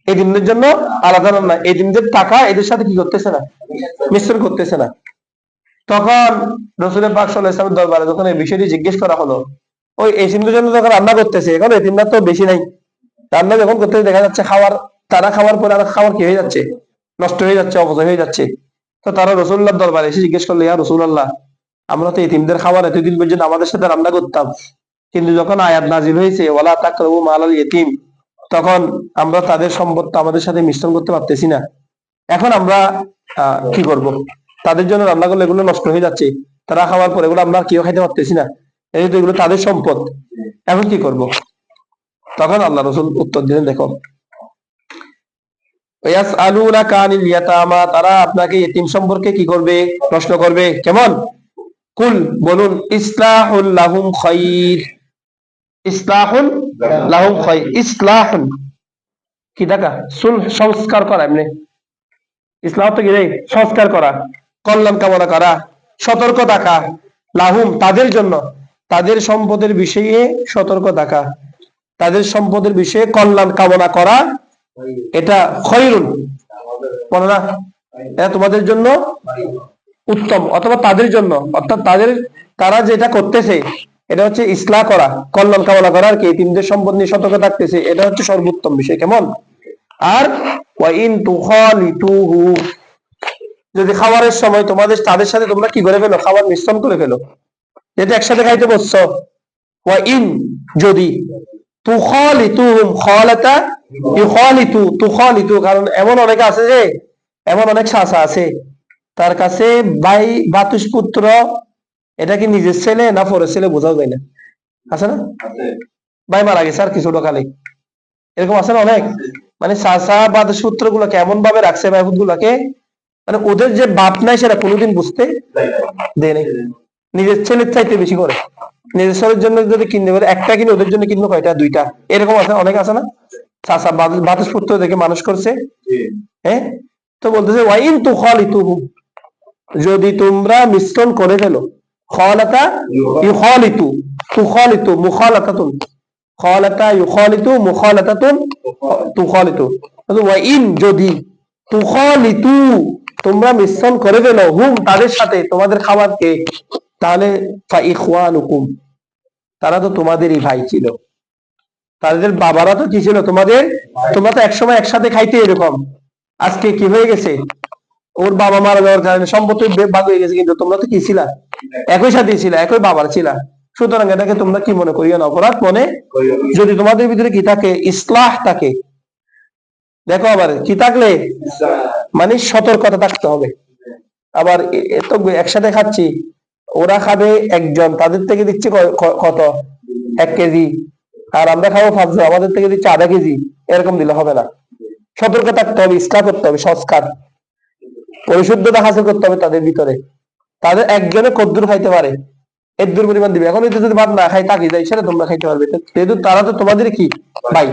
এতিমদের জন্য আলাদা রান্না। এতিমদের টাকা এদের সাথে কি করতেছে না? মিশ্রণ করতেছে না। তখন রাসূল পাক সাল্লাল্লাহু আলাইহি ওয়াসাল্লাম দরবারে যখন এই বিষয়টি জিজ্ঞেস করা হলো, ওই এতিমদের জন্য যখন রান্না করতেছে, এখন এতিমরা তো বেশি নাই, রান্না যখন করতেছে দেখা যাচ্ছে খাবার, তারা খাওয়ার পরে আর খাবার কি হয়ে যাচ্ছে? নষ্ট হয়ে যাচ্ছে, অপচয় হয়ে যাচ্ছে। তো তারা রাসূলুল্লাহর দরবারে এসে জিজ্ঞেস করলো, ইয়া রাসূলুল্লাহ, আমরা তো এতিমদের খাবার এতদিন পর্যন্ত আমাদের সাথে রান্না করতাম, কিন্তু যখন আয়াত নাজিল হয়েছে ওয়ালা তাকরাবু মালাল ইয়াতীম, তখন আমরা তাদের সম্পদ আমাদের সাথে মিশ্রণ করতে পারতেছি না। এখন আমরা কি করব? তাদের জন্য রান্না করলে এগুলো নষ্ট হয়ে যাচ্ছে, তারা খাওয়ার পর এগুলো আমরা কেউ খাইতে পারতেছি না, এই তো এগুলো তাদের সম্পদ, এখন কি করব? তখন আল্লাহ রাসূল উত্তর দিলেন, দেখো, ইয়াসআলুনাকা আনিল ইয়াতামা, তারা আপনাকে ইতিম সম্পর্কে কি করবে? প্রশ্ন করবে। কেমন? কুল, বলুন, ইসলাহুল লাহুম খায়র, ইসলাহুল লাহুম খায়র। ইসলাহুন কি দেখা? সুলহ, সংস্কার করা। এমনি ইসলাম তো কি রে? সংস্কার করা, কল্যাণ কামনা করা, সতর্ক থাকা, লাহুম তাদের জন্য, তাদের সম্পদের বিষয়ে সতর্ক থাকা, তাদের সম্পদের বিষয়ে কল্যাণ কামনা করা, এটা খয়রুন, বলো না, এটা তোমাদের জন্য উত্তম, অথবা তাদের জন্য, অর্থাৎ তারা যেটা করতেছে এটা হচ্ছে ইসলাহ করা, কল্যাণ কামনা করা আর কি, তিনদের সম্পদ নিয়ে সতর্ক থাকতেছে, এটা হচ্ছে সর্বোত্তম বিষয়। কেমন? আর ওয়াইন তুখালিতুহু, যদি খাবারের সময় তাদের সাথে তোমরা কি করে ফেলো? খাবার মিশ্রণ করে ফেলো, যেটা একসাথে খাইতে বসছো। ওয়াইন যদি, তুখালিতুহুম খালাতা তুখালিতু, কারণ এমন অনেকে আছে যে, এমন অনেক চাচা আছে তার কাছে ভাই বাতুস পুত্র, এটা কি নিজের ছেলে না পরের ছেলে বোঝাও যায় না, আছে না? ভাই মারা গেছে আর কিছু কালে, এরকম আছে না অনেক। মানে চাচা বাদসপুত্র গুলো কেমন ভাবে রাখছে মাহবুদ গুলাকে, মানে ওদের যে বাপ নাই সেটা কোনোদিন বুঝতে দেয় নাই। নিজের ছেলের চাইতে বেশি করে, নিজের ছেলের জন্য যদি কিনতে পারে একটা কিনে ওদের জন্য কিনবো কয়টা, দুইটা, এরকম আছে, অনেক আছে না। চাচা বাদসপুত্র দেখে মানুষ করছে। হ্যাঁ, তো বলতেছে ওয়াইন তু খালিতুহুম, যদি তোমরা মিশ্রণ করে ফেলো, খালাতা ইউখালিতু, তুখালিতু মুখালাতাতুন, খালাতা ইউখালিতু মুখালাতাতুন তুখালিতু, ওয়াইন যদি, তুখালিতু তোমরা মিশ্রণ করে ফেলো, হুম তাদের সাথে তোমাদের খাবারকে, তাহলে ফা ইখওয়ানুকুম, তারা তো তোমাদেরই ভাই ছিল, তাদের বাবারা তো কি ছিল তোমাদের, তোমরা তো একসময় একসাথে খাইতে এরকম, আজকে কি হয়ে গেছে, ওর বাবা মারা যাওয়ার কারণে সম্পত্তি ভাগ হয়ে গেছে, কিন্তু তোমরা তো কি ছিলা, একই সাথে ছিলা, একই বাবার ছিলা। সুতরাং এটাকে তোমরা কি মনে করিও না, অপরাধ মনে, যদি তোমাদের ভিতরে কি থাকে, ইসলাহ থাকে। দেখো আবার কি থাকলে, মানে সতর্কতা থাকতে হবে। আবার এত একসাথে খাচ্ছি, ওরা খাবে একজন, তাদের থেকে দিচ্ছে কত, 1 কেজি, আর আমরা খাবো 5 জন, আমাদের থেকে দিচ্ছে আধা কেজি, এরকম দিলে হবে না। সতর্ক থাকতে হবে, ইসলাহ করতে হবে, সংস্কার, পরিশুদ্ধতা হাসিল করতে হবে তাদের ভিতরে। তাদের একজনে কদ্দুর খাইতে পারে, এর দূর পরিমাণ দিবে, এখন যদি ভাত না খাই তাকি যায়, সেটা তোমরা খাইতে পারবে, যেহেতু তারা তো তোমাদের কি ভাই।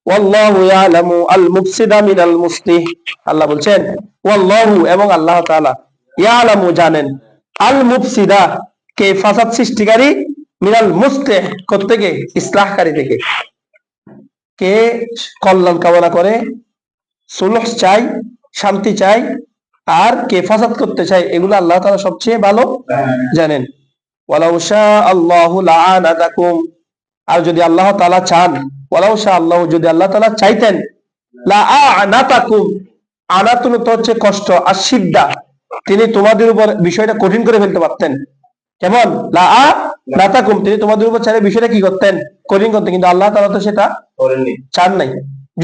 ওয়াল্লাহু ইয়ালামু আল মুফসিদা মিনাল মুসলিহ, আল্লাহ বলছেন ওয়াল্লাহু, এবং আল্লাহ তাআলা, ইয়ালামু জানেন, আল মুফসিদা কে ফাসাদ সৃষ্টিকারী, মিনাল মুসলিহ থেকে, ইসলাহকারী থেকে, কে কল্যাণ কামনা করে, সুলহ চাই, শান্তি চাই, আর কে ফাসাদ করতে চাই, এগুলো আল্লাহ তাআলা সবচেয়ে ভালো জানেন। ওয়ালাউ শা আল্লাহু লাআনাতাকুম, আর যদি আল্লাহ তাআলা চান, ওয়ালাউ শা আল্লাহ, যদি আল্লাহ তাআলা চাইতেন, লাআনাতাকুম, আনাতুন তো হচ্ছে কষ্ট, আর সিদ্দা, তিনি তোমাদের উপর বিষয়টা কঠিন করে ফেলতে পারতেন। কেমন, লাআনাতাকুম, তিনি তোমাদের উপর চাইলে বিষয়টা কি করতেন, কঠিন করতেন, কিন্তু আল্লাহ তাআলা তো সেটা করেননি, চান নাই।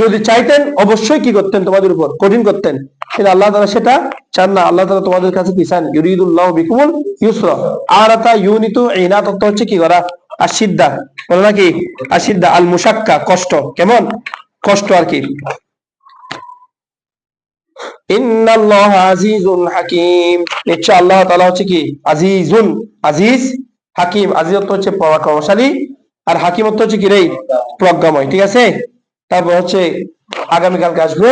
যদি চাইতেন অবশ্যই কি করতেন, তোমাদের উপর কঠিন করতেন, কিন্তু আল্লাহ তাআলা সেটা চান না। আল্লাহ তাআলা তোমাদের কাছে কি চান, ইউরিদুল্লাহু বিকুমুল ইউসরা, আরাতা ইউনিতু, ইনাত হচ্ছে কি করা, আসিদ্দা, বলে নাকি আসিদ্দা, আল মুশাক্কা, কষ্ট, কেমন কষ্ট আর কি। ইন্নাল্লাহ আজিজুন হাকিম, নিশ্চয় আল্লাহ তাআলা হচ্ছে কি আজিজুন, আজিজ, হাকিম, আজিজ হচ্ছে পরাক্রমশালী, আর হাকিম হচ্ছে কি রে, প্রজ্ঞাময়। ঠিক আছে, তারপর হচ্ছে আগামীকালকে আসবে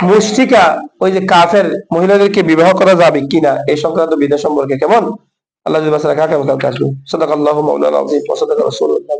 মুশরিকা, ওই যে কাফের মহিলাদেরকে বিবাহ করা যাবে কিনা এই সংক্রান্ত বিধান সম্পর্কে, কেমন, আল্লাহ যদি বাঁচায় রাখে আগামীকালকে আসবে। সাদাকাল্লাহু মাওলানা আযীম ওয়া সাদাকা রাসূলুল্লাহ।